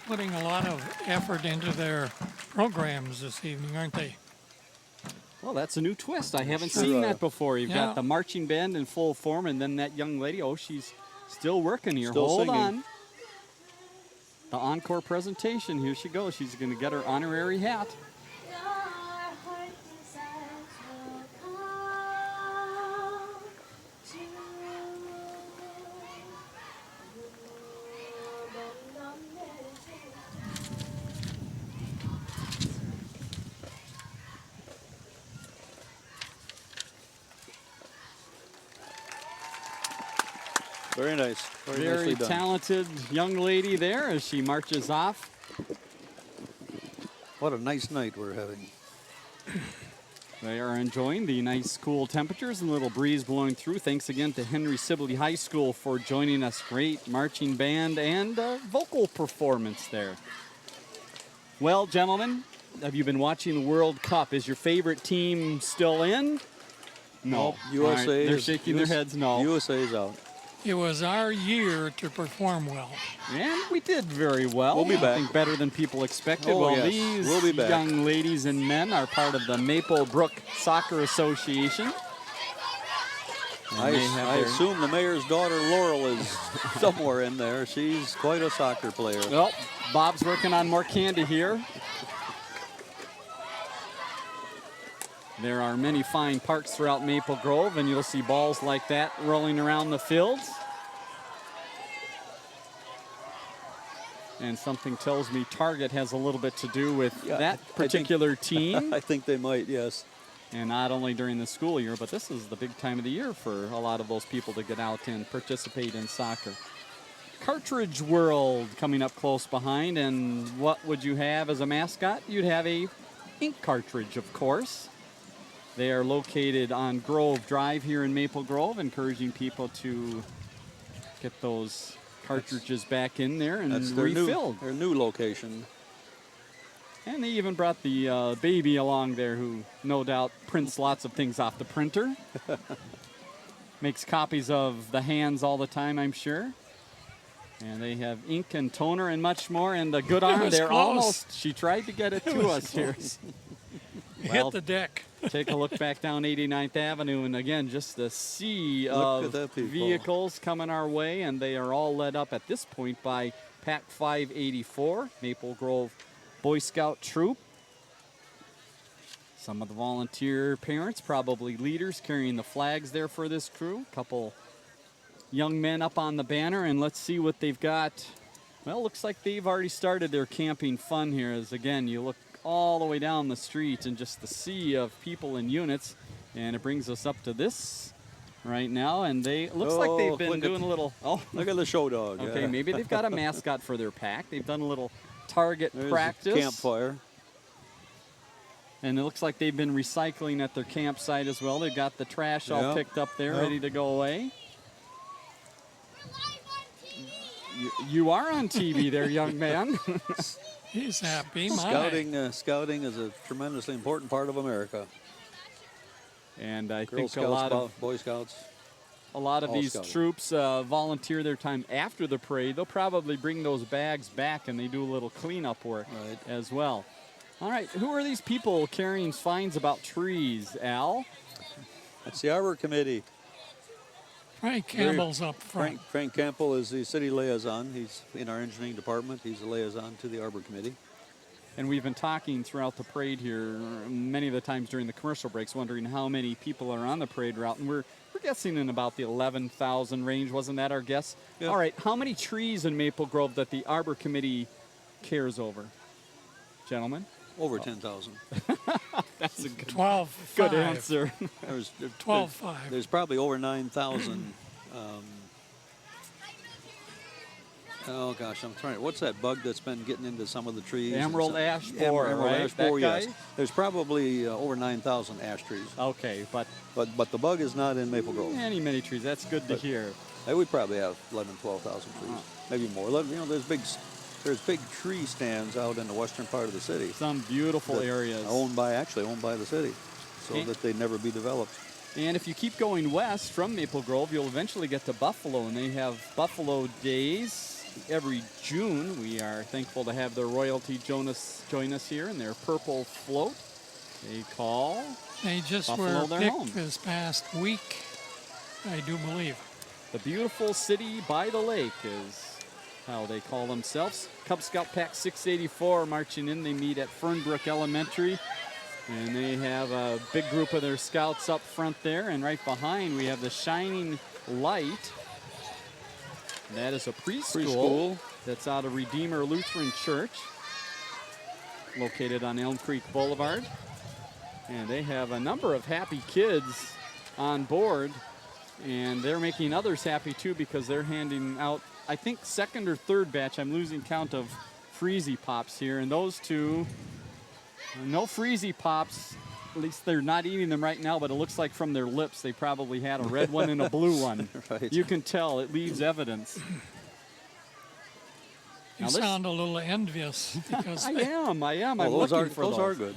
Putting a lot of effort into their programs this evening, aren't they? Well, that's a new twist. I haven't seen that before. You've got the marching band in full form, and then that young lady, she's still working here. Still Hold singing. on. the encore presentation. Here she goes. She's going to get her honorary hat. Very nice. Very nicely done. talented young lady there as she marches off. What a nice night we're having. They are enjoying the nice cool temperatures and a little breeze blowing through. Thanks again to Henry Sibley High School for joining us. Great marching band and vocal performance there. Well, gentlemen, have you been watching the World Cup? Is your favorite team still in? No. USA. All right, they're shaking their heads no. USA is out. It was our year to perform well. And we did very well. We'll be back. I think better than people expected. Oh, well, yes. these We'll be back. young ladies and men are part of the Maple Brook Soccer Association. I assume the mayor's daughter, Laurel, is somewhere in there. She's quite a soccer player. Well, Bob's working on more candy here. There are many fine parks throughout Maple Grove, and you'll see balls like that rolling around the fields. And something tells me Target has a little bit to do with that particular team. I think they might, yes. And not only during the school year, but this is the big time of the year for a lot of those people to get out and participate in soccer. Cartridge World coming up close behind, and what would you have as a mascot? You'd have a ink cartridge, of course. They are located on Grove Drive here in Maple Grove, encouraging people to get those cartridges back in there and refilled. Their new location. And they even brought the baby along there who no doubt prints lots of things off the printer. Makes copies of the hands all the time, I'm sure. And they have ink and toner and much more. And the good arm there almost, she tried to get it to us here. Hit the deck. Take a look back down 89th Avenue, and again, just a sea of vehicles coming our way, and they are all led up at this point by Pac 584, Maple Grove Boy Scout Troop. Some of the volunteer parents, probably leaders, carrying the flags there for this crew. Couple young men up on the banner, and let's see what they've got. Well, looks like they've already started their camping fun here, as again, you look all the way down the street and just the sea of people and units, and it brings us up to this right now, and they looks like they've been doing a little look at the show dog. Okay, yeah. maybe they've got a mascot for their pack. They've done a little target practice, campfire, and it looks like they've been recycling at their campsite as well. They've got the trash all picked up there, ready to go away. You are on TV there, young man. He's happy. Scouting is a tremendously important part of America. And I Girl think Scouts, a lot of Boy Scouts. A lot of these scouting. troops volunteer their time after the parade. They'll probably bring those bags back, and they do a little cleanup work as well. All right, who are these people carrying signs about trees, Al? That's the Arbor Committee. Frank Campbell's up front. Frank Campbell is the city liaison. He's in our engineering department. He's the liaison to the Arbor Committee. And we've been talking throughout the parade here many of the times during the commercial breaks, wondering how many people are on the parade route. And we're guessing in about the 11,000 range. Wasn't that our guess? Yep. All right, how many trees in Maple Grove that the Arbor Committee cares over? Gentlemen? Over 10,000. That's a good, 12, good 5. answer. 12.5. There's probably over 9,000. Oh gosh, I'm trying. What's that bug that's been getting into some of the trees? Emerald ash borer, Emerald right? ash borer, That yes. guy? There's probably over 9,000 ash trees. Okay, but the bug is not in Maple Grove. Many trees. That's good to hear. We probably have 11, 12,000 trees, maybe more. You know, there's big tree stands out in the western part of the city. Some beautiful areas. Owned by the city, so that they never be developed. And if you keep going west from Maple Grove, you'll eventually get to Buffalo, and they have Buffalo Days every June. We are thankful to have their royalty join us here in their purple float. They call They just Buffalo were their picked home. this past week, I do believe. The beautiful city by the lake is how they call themselves. Cub Scout Pack 684 marching in. They meet at Fernbrook Elementary. And they have a big group of their scouts up front there. And right behind, we have the Shining Light. And that is a preschool that's out of Redeemer Lutheran Church, located on Elm Creek Boulevard. And they have a number of happy kids on board. And they're making others happy, too, because they're handing out, I think, second or third batch. I'm losing count of Freezy Pops here. And those two... No Freezy Pops, at least they're not eating them right now, but it looks like from their lips they probably had a red one and a blue one. Right. You can tell, it leaves evidence. You sound a little envious. Because I am. I'm those looking for those. Those are good.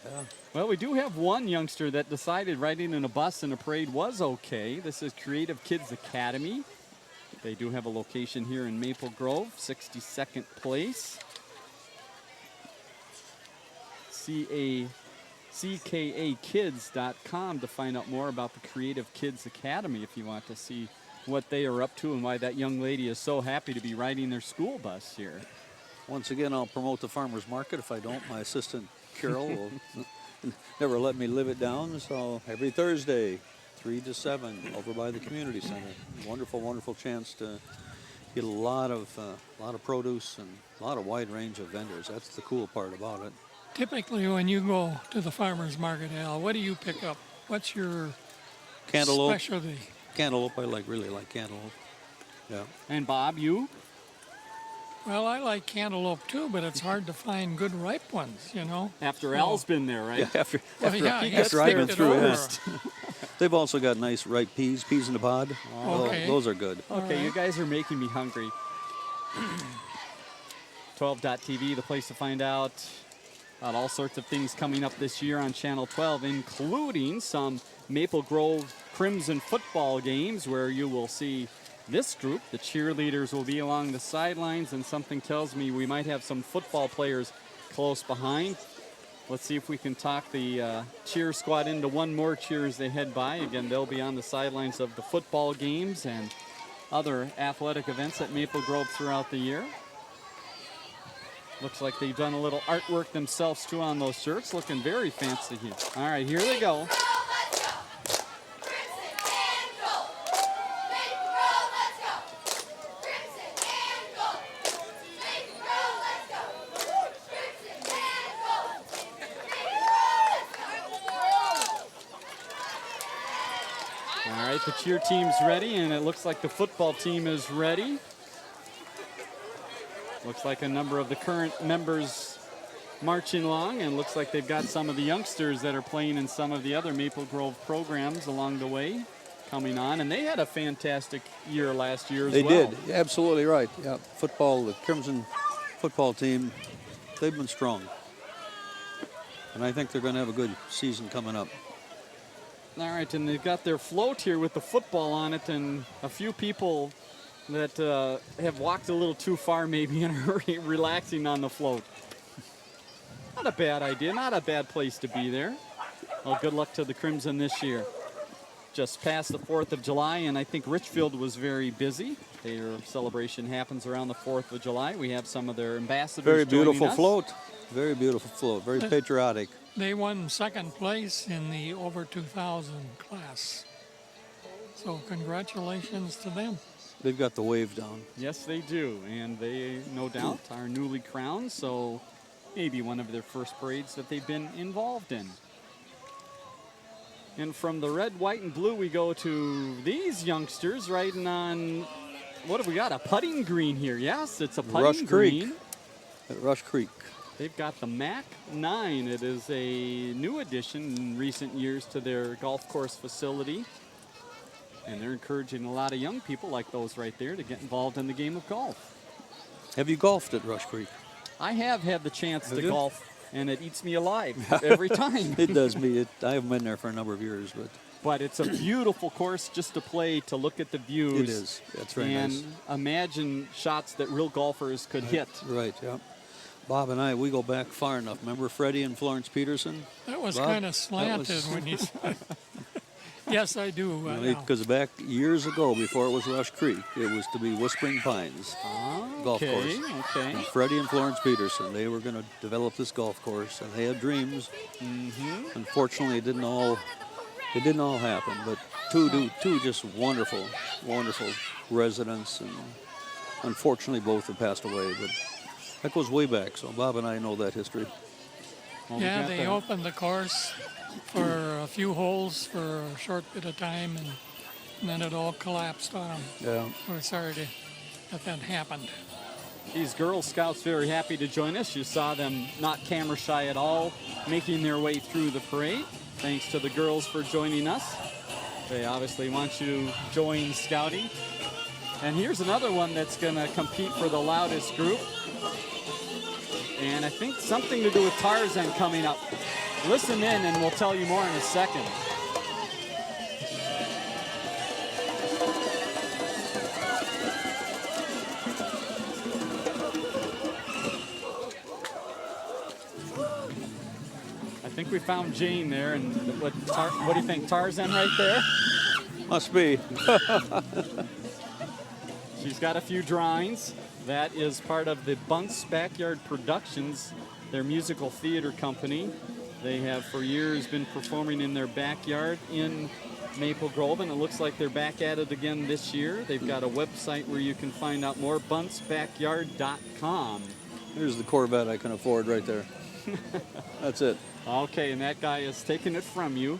Yeah. Well, we do have one youngster that decided riding in a bus in a parade was okay. This is Creative Kids Academy. They do have a location here in Maple Grove, 62nd Place. CKAkids.com to find out more about the Creative Kids Academy if you want to see what they are up to and why that young lady is so happy to be riding their school bus here. Once again, I'll promote the farmers market. If I don't, my assistant Carol will never let me live it down. So every Thursday, 3 to 7, over by the community center. Wonderful, wonderful chance to get a lot of produce and a lot of wide range of vendors. That's the cool part about it. Typically, when you go to the farmer's market, Al, what do you pick up? What's your Cantaloupe. specialty? Cantaloupe, I really like cantaloupe. Yeah. And Bob, you? Well, I like cantaloupe too, but it's hard to find good ripe ones, you know. After Al's been there, right? Yeah, after he's I've been picked it through over. it. They've also got nice ripe peas in the pod. Okay. Those are good. Okay, you guys are making me hungry. 12.tv, the place to find out about all sorts of things coming up this year on Channel 12, including some Maple Grove Crimson football games where you will see this group. The cheerleaders will be along the sidelines, and something tells me we might have some football players close behind. Let's see if we can talk the cheer squad into one more cheer as they head by. Again, they'll be on the sidelines of the football games and other athletic events at Maple Grove throughout the year. Looks like they've done a little artwork themselves, too, on those shirts. Looking very fancy here. All right, here they go. All right, the cheer team's ready, and it looks like the football team is ready. Looks like a number of the current members marching along, and looks like they've got some of the youngsters that are playing in some of the other Maple Grove programs along the way coming on. And they had a fantastic year last year as well. They did. Absolutely right. Yeah, football, the Crimson football team, they've been strong. And I think they're going to have a good season coming up. All right, and they've got their float here with the football on it, and a few people that have walked a little too far maybe and are relaxing on the float. Not a bad idea, not a bad place to be there. Well, good luck to the Crimson this year. Just past the 4th of July, and I think Richfield was very busy. Their celebration happens around the 4th of July. We have some of their ambassadors Very beautiful joining us. float. Very beautiful float. Very patriotic. They won second place in the over 2,000 class. So congratulations to them. They've got the wave down. Yes, they do, and they, no doubt, are newly crowned, so maybe one of their first parades that they've been involved in. And from the red, white, and blue, we go to these youngsters riding on, what have we got, a putting green here. Yes, it's a putting Rush green. Creek. At Rush Creek. They've got the Mac 9. It is a new addition in recent years to their golf course facility. And they're encouraging a lot of young people like those right there to get involved in the game of golf. Have you golfed at Rush Creek? I have had the chance Have to you? golf, and it eats me alive every time. It does me. I haven't been there for a number of years, But it's a beautiful course just to play, to look at the views. It is. That's very and nice. imagine shots that real golfers could hit. Right, yeah. Bob and I, we go back far enough. Remember Freddie and Florence Peterson? That was Bob? kind of slanted That was- when you said Yes, I do. Because back years ago, before it was Rush Creek, it was to be Whispering Pines golf course. Okay. And Freddie and Florence Peterson, they were going to develop this golf course, and they had dreams. Unfortunately, it didn't all happen. But two just wonderful residents, and unfortunately, both have passed away. But that goes way back. So Bob and I know that history. Well, yeah, they opened the course for a few holes for a short bit of time, and then it all collapsed on them. Yeah. We're sorry that happened. These Girl Scouts very happy to join us. You saw them not camera shy at all, making their way through the parade. Thanks to the girls for joining us. They obviously want you to join Scouting. And here's another one that's going to compete for the loudest group. And I think something to do with Tarzan coming up. Listen in and we'll tell you more in a second. I think we found Jane there, and what do you think, Tarzan right there? Must be. She's got a few drawings. That is part of the Bunce Backyard Productions, their musical theater company. They have for years been performing in their backyard in Maple Grove, and it looks like they're back at it again this year. They've got a website where you can find out more, buncebackyard.com. There's the Corvette I can afford right there. That's it. Okay, and that guy is taking it from you.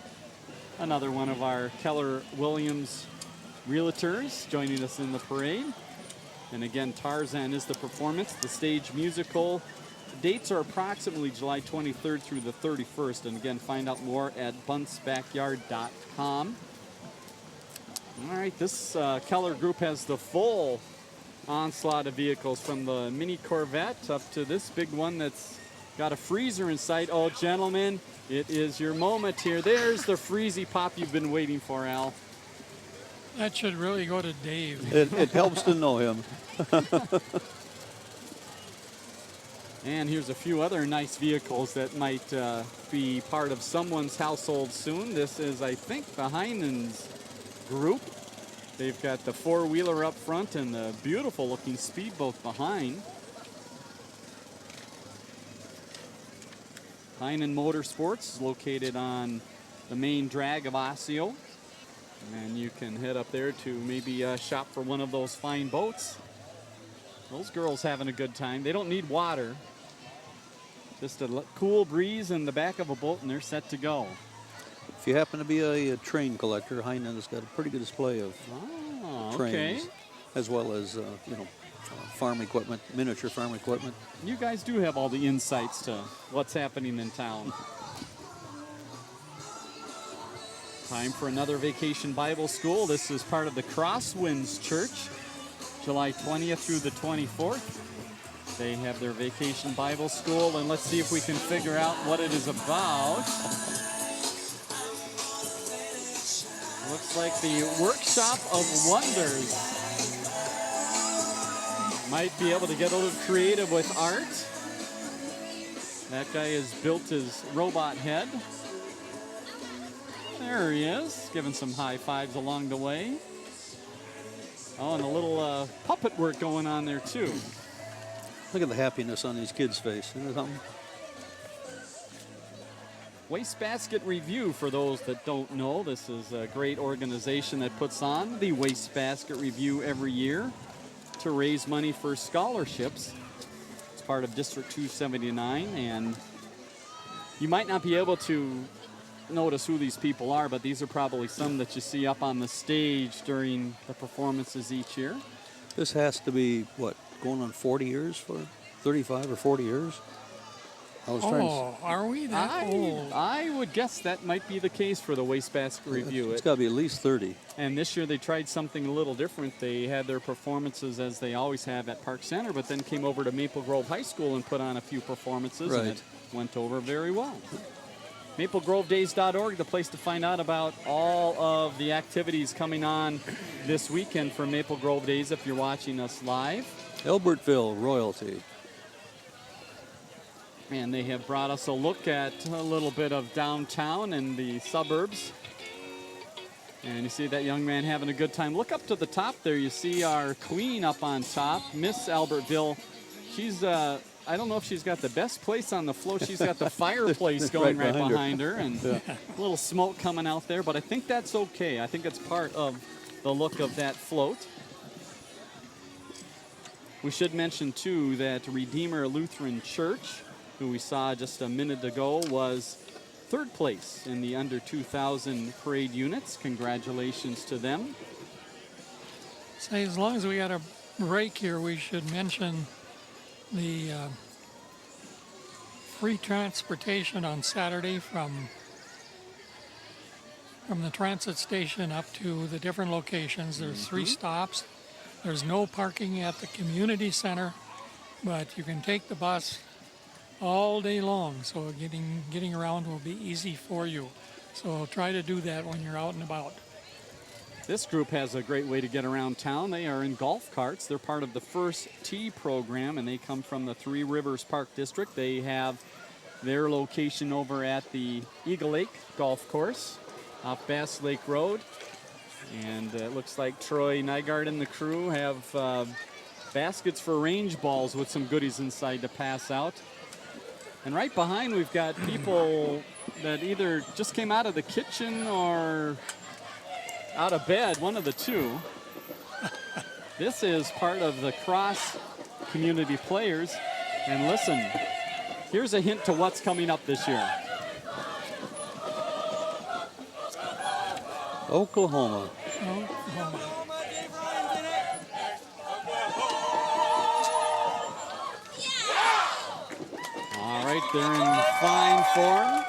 Another one of our Keller Williams realtors joining us in the parade. And again, Tarzan is the performance. The stage musical dates are approximately July 23rd through the 31st. And again, find out more at buncebackyard.com. All right, this Keller group has the full onslaught of vehicles, from the mini Corvette up to this big one that's got a freezer inside. Oh, gentlemen, it is your moment here. There's the freezy pop you've been waiting for, Al. That should really go to Dave. It helps to know him. And here's a few other nice vehicles that might be part of someone's household soon. This is, I think, the Heinen's group. They've got the four-wheeler up front and the beautiful-looking speedboat behind. Heinen Motorsports is located on the main drag of Osseo. And you can head up there to maybe shop for one of those fine boats. Those girls having a good time. They don't need water. Just a cool breeze in the back of a boat, and they're set to go. If you happen to be a train collector, Heinen has got a pretty good display of trains, as well as farm equipment, miniature farm equipment. You guys do have all the insights to what's happening in town. Time for another Vacation Bible School. This is part of the Crosswinds Church, July 20th through the 24th. They have their Vacation Bible School, and let's see if we can figure out what it is about. Looks like the Workshop of Wonders. Might be able to get a little creative with art. That guy has built his robot head. There he is, giving some high fives along the way. Oh, and a little puppet work going on there, too. Look at the happiness on these kids' face. Isn't it something? Wastebasket Review, for those that don't know, this is a great organization that puts on the Wastebasket Review every year to raise money for scholarships. It's part of District 279, and you might not be able to notice who these people are, but these are probably some that you see up on the stage during the performances each year. This has to be, what, going on 40 years for 35 or 40 years? Are we that old? I would guess that might be the case for the Wastebasket Review. It's got to be at least 30. And this year they tried something a little different. They had their performances as they always have at Park Center, but then came over to Maple Grove High School and put on a few performances, and it went over very well. MapleGroveDays.org, the place to find out about all of the activities coming on this weekend for Maple Grove Days if you're watching us live. Albertville royalty. And they have brought us a look at a little bit of downtown and the suburbs. And you see that young man having a good time. Look up to the top there. You see our queen up on top, Miss Albertville. She's, I don't know if she's got the best place on the float. She's got the fireplace going right behind her and a little smoke coming out there. But I think that's okay. I think it's part of the look of that float. We should mention, too, that Redeemer Lutheran Church, who we saw just a minute ago, was third place in the under 2,000 parade units. Congratulations to them. Say, as long as we got a break here, we should mention the free transportation on Saturday from the transit station up to the different locations. There's 3 stops. There's no parking at the community center, but you can take the bus all day long, so getting around will be easy for you. So try to do that when you're out and about. This group has a great way to get around town. They are in golf carts. They're part of the First Tee program, and they come from the Three Rivers Park District. They have their location over at the Eagle Lake Golf Course off Bass Lake Road. And it looks like Troy Nygaard and the crew have baskets for range balls with some goodies inside to pass out. And right behind, we've got people that either just came out of the kitchen or out of bed, one of the two. This is part of the Cross Community Players. And listen, here's a hint to what's coming up this year. Oklahoma. All right, they're in fine form.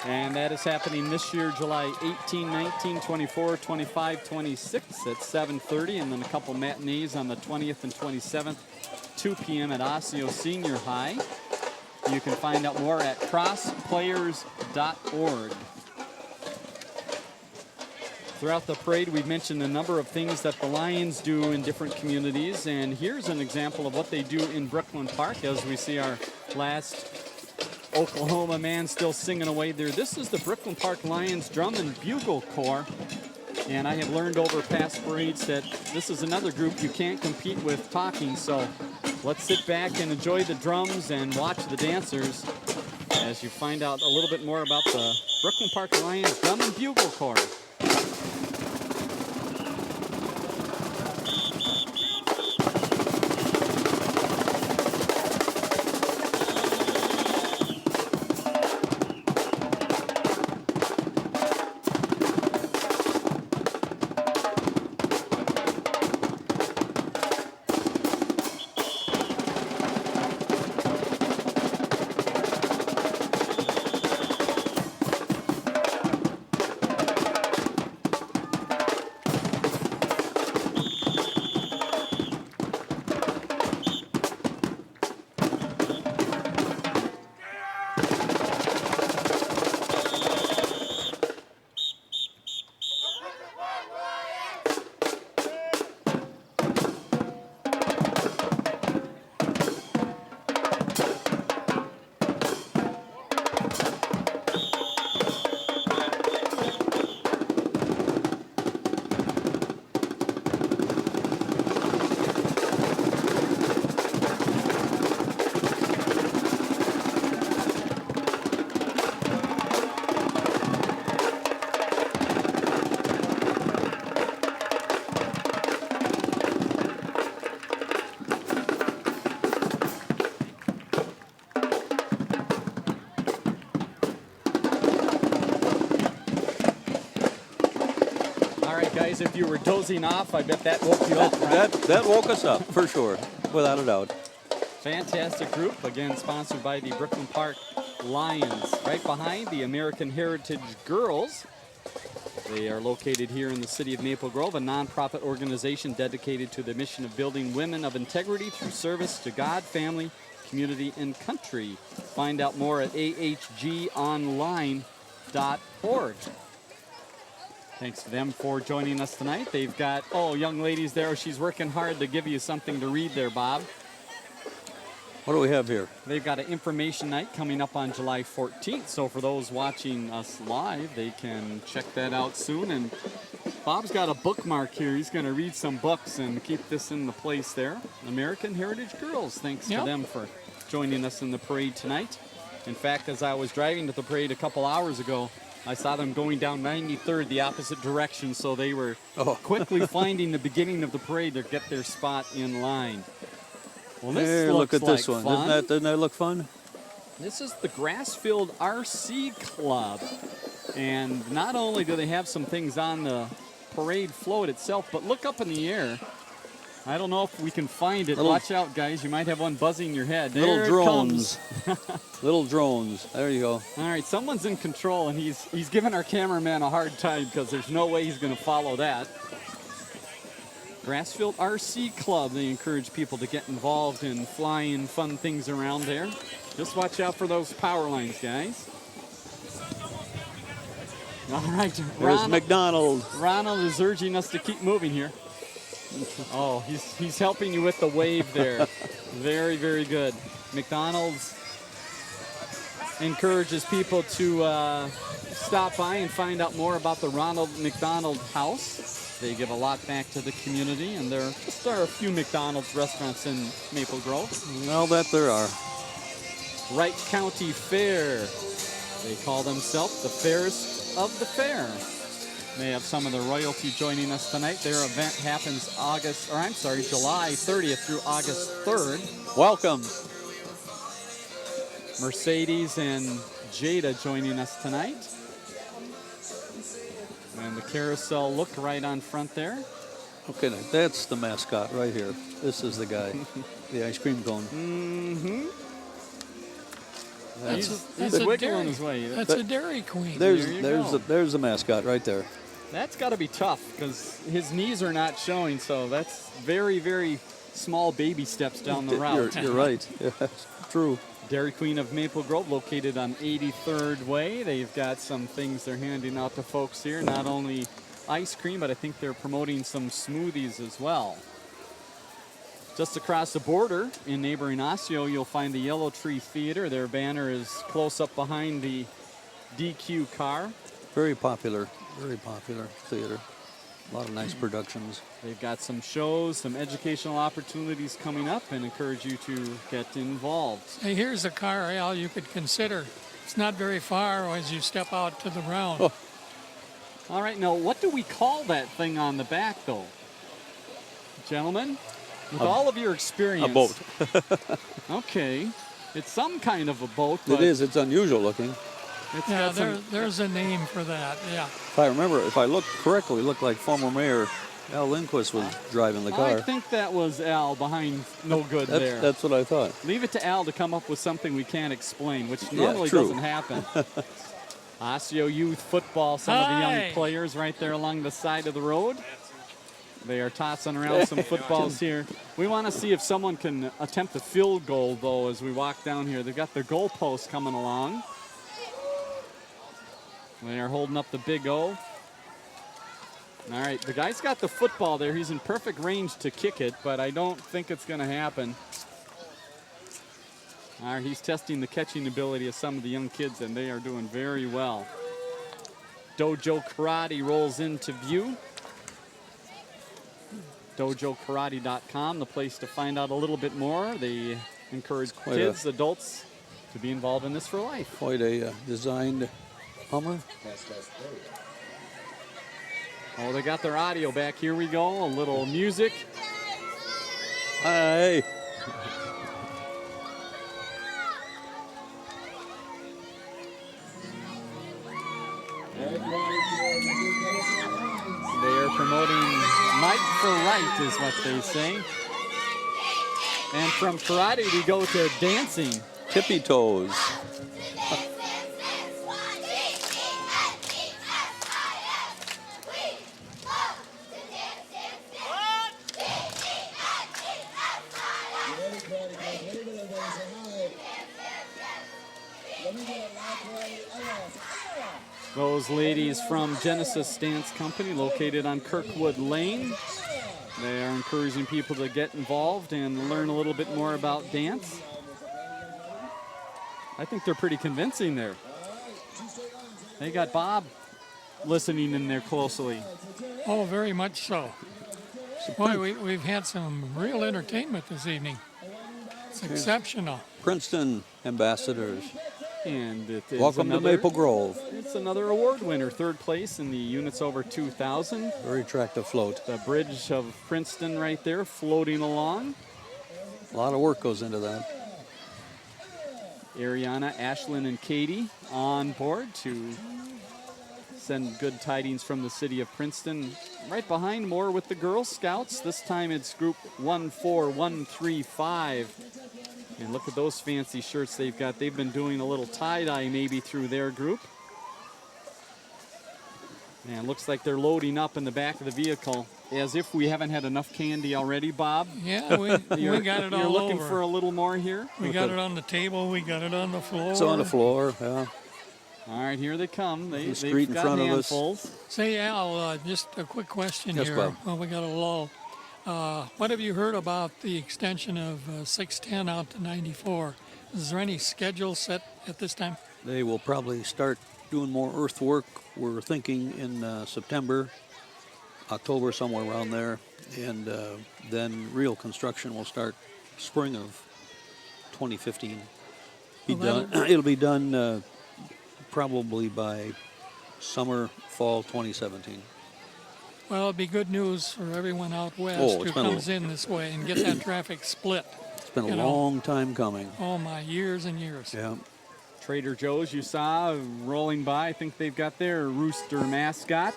And that is happening this year, July 18, 19, 24, 25, 26 at 7:30, and then a couple matinees on the 20th and 27th, 2 p.m. at Osseo Senior High. You can find out more at crossplayers.org. Throughout the parade, we've mentioned a number of things that the Lions do in different communities, and here's an example of what they do in Brooklyn Park as we see our last Oklahoma man still singing away there. This is the Brooklyn Park Lions Drum and Bugle Corps, and I have learned over past parades that this is another group you can't compete with talking, so let's sit back and enjoy the drums and watch the dancers as you find out a little bit more about the Brooklyn Park Lions Drum and Bugle Corps. If you were dozing off, I bet that woke you up. Right? That woke us up, for sure, without a doubt. Fantastic group, again sponsored by the Brooklyn Park Lions. Right behind, the American Heritage Girls. They are located here in the city of Maple Grove, a nonprofit organization dedicated to the mission of building women of integrity through service to God, family, community, and country. Find out more at ahgonline.org. Thanks to them for joining us tonight. They've got, young ladies there. She's working hard to give you something to read there, Bob. What do we have here? They've got an information night coming up on July 14th. So for those watching us live, they can check that out soon. And Bob's got a bookmark here. He's going to read some books and keep this in the place there. American Heritage Girls, thanks to them for joining us in the parade tonight. In fact, as I was driving to the parade a couple hours ago, I saw them going down 93rd the opposite direction, so they were quickly finding the beginning of the parade to get their spot in line. Well, this Hey, look at this one. Fun. Doesn't that look fun? This is the Grassfield RC Club. And not only do they have some things on the parade float itself, but look up in the air. I don't know if we can find it. Watch out, guys. You might have one buzzing your head. Little drones. Little drones. There you go. All right, someone's in control, and he's giving our cameraman a hard time because there's no way he's going to follow that. Grassfield RC Club. They encourage people to get involved in flying fun things around there. Just watch out for those power lines, guys. All right. There's McDonald. Ronald is urging us to keep moving here. Oh, he's helping you with the wave there. Very, very good. McDonald's encourages people to stop by and find out more about the Ronald McDonald House. They give a lot back to the community, and there are a few McDonald's restaurants in Maple Grove. Well, that there are. Wright County Fair. They call themselves the fairest of the fair. They have some of the royalty joining us tonight. Their event happens July 30th through August 3rd. Welcome. Mercedes and Jada joining us tonight. And the carousel look right on front there. Okay, now that's the mascot right here. This is the guy, the ice cream cone. Mm-hmm. That's wiggling his way. That's a Dairy Queen. There's the mascot right there. That's got to be tough because his knees are not showing, so that's very, very small baby steps down the route. You're right. Yeah, true. Dairy Queen of Maple Grove, located on 83rd Way. They've got some things they're handing out to folks here. Not only ice cream, but I think they're promoting some smoothies as well. Just across the border in neighboring Osseo, you'll find the Yellow Tree Theater. Their banner is close up behind the DQ car. Very popular theater. A lot of nice productions. They've got some shows, some educational opportunities coming up, and encourage you to get involved. Hey, here's a car, Al, you could consider. It's not very far as you step out to the ground. Oh. All right, now what do we call that thing on the back, though? Gentlemen, with all of your experience. A boat. Okay. It's some kind of a boat. But it is. It's unusual looking. There's a name for that, yeah. If I look correctly, it looked like former Mayor Al Lindquist was driving the car. I think that was Al behind no good there. That's what I thought. Leave it to Al to come up with something we can't explain, which normally doesn't happen. Osseo Youth Football, some of the young players right there along the side of the road. They are tossing around some footballs here. We want to see if someone can attempt a field goal, though, as we walk down here. They've got their goalposts coming along. They are holding up the big O. All right, the guy's got the football there. He's in perfect range to kick it, but I don't think it's going to happen. All right, he's testing the catching ability of some of the young kids, and they are doing very well. Dojo Karate rolls into view. DojoKarate.com, the place to find out a little bit more. They encourage kids, adults, to be involved in this for life. Quite a designed Hummer. Oh, they got their audio back. Here we go. A little music. Hey. They are promoting Mike for Right is what they say. And from karate, we go to dancing. Tippy toes. Those ladies from Genesis Dance Company, located on Kirkwood Lane. They are encouraging people to get involved and learn a little bit more about dance. I think they're pretty convincing there. They got Bob listening in there closely. Oh, very much so. Boy, we've had some real entertainment this evening. It's exceptional. Princeton ambassadors. And it is Welcome to Maple Grove. It's another award winner, third place in the units over 2,000. Very attractive float. The bridge of Princeton right there floating along. A lot of work goes into that. Ariana, Ashlyn, and Katie on board to send good tidings from the city of Princeton. Right behind, more with the Girl Scouts. This time it's group 14135. And look at those fancy shirts they've got. They've been doing a little tie-dye maybe through their group. And looks like they're loading up in the back of the vehicle, as if we haven't had enough candy already, Bob. Yeah, we got it all You're looking over. for a little more here? We got it on the table. We got it on the floor. It's on the floor, yeah. All right, here they come. The street they've in got front of us. handfuls. Say, Al, just a quick question Yes, here. Bob. Well, we got a lull. What have you heard about the extension of 610 out to 94? Is there any schedule set at this time? They will probably start doing more earthwork. We're thinking in September, October, somewhere around there. And then real construction will start spring of 2015. It'll be done probably by summer, fall 2017. Well, it'd be good news for everyone out west Oh, who comes in this way and get that traffic split. It's been a long time coming. Oh, my, years and years. Yeah. Trader Joe's you saw rolling by. I think they've got their rooster mascot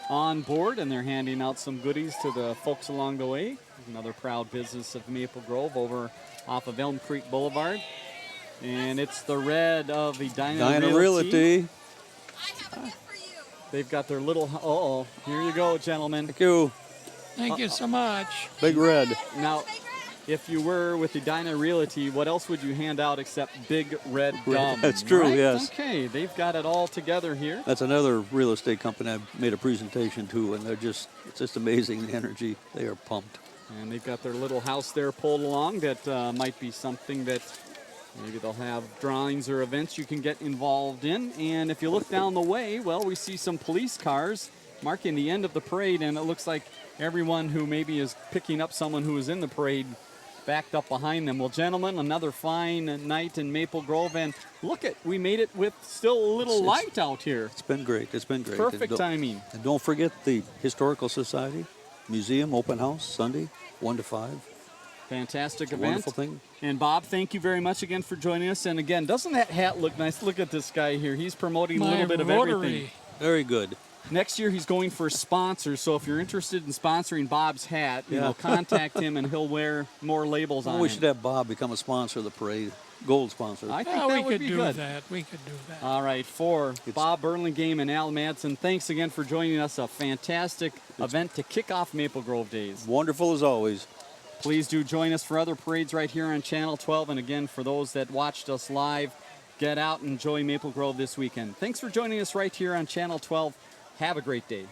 on board, and they're handing out some goodies to the folks along the way. Another proud business of Maple Grove over off of Elm Creek Boulevard. And it's the red of the Dinah Realty. They've got their little, here you go, gentlemen. Thank you. Thank you so much. Big red. Now, if you were with the Dinah Realty, what else would you hand out except big red gum? That's true, right? yes. Okay, they've got it all together here. That's another real estate company I've made a presentation to, and it's just amazing, the energy. They are pumped. And they've got their little house there pulled along that might be something that maybe they'll have drawings or events you can get involved in. And if you look down the way, well, we see some police cars marking the end of the parade, and it looks like everyone who maybe is picking up someone who is in the parade backed up behind them. Well, gentlemen, another fine night in Maple Grove, and look we made it with still a little light out here. It's been great. It's been great. Perfect timing. And don't forget the Historical Society Museum open house Sunday, 1 to 5. Fantastic It's a event. wonderful thing. And Bob, thank you very much again for joining us. And again, doesn't that hat look nice? Look at this guy here. He's promoting a little bit of everything. Very good. Next year, he's going for sponsors. So if you're interested in sponsoring Bob's hat, contact him and he'll wear more labels on it. We should have Bob become a sponsor of the parade, gold sponsor. I think that would be good. We could do that. All right, for Bob Burlingame and Al Madsen, thanks again for joining us. A fantastic event to kick off Maple Grove Days. Wonderful as always. Please do join us for other parades right here on Channel 12. And again, for those that watched us live, get out and enjoy Maple Grove this weekend. Thanks for joining us right here on Channel 12. Have a great day.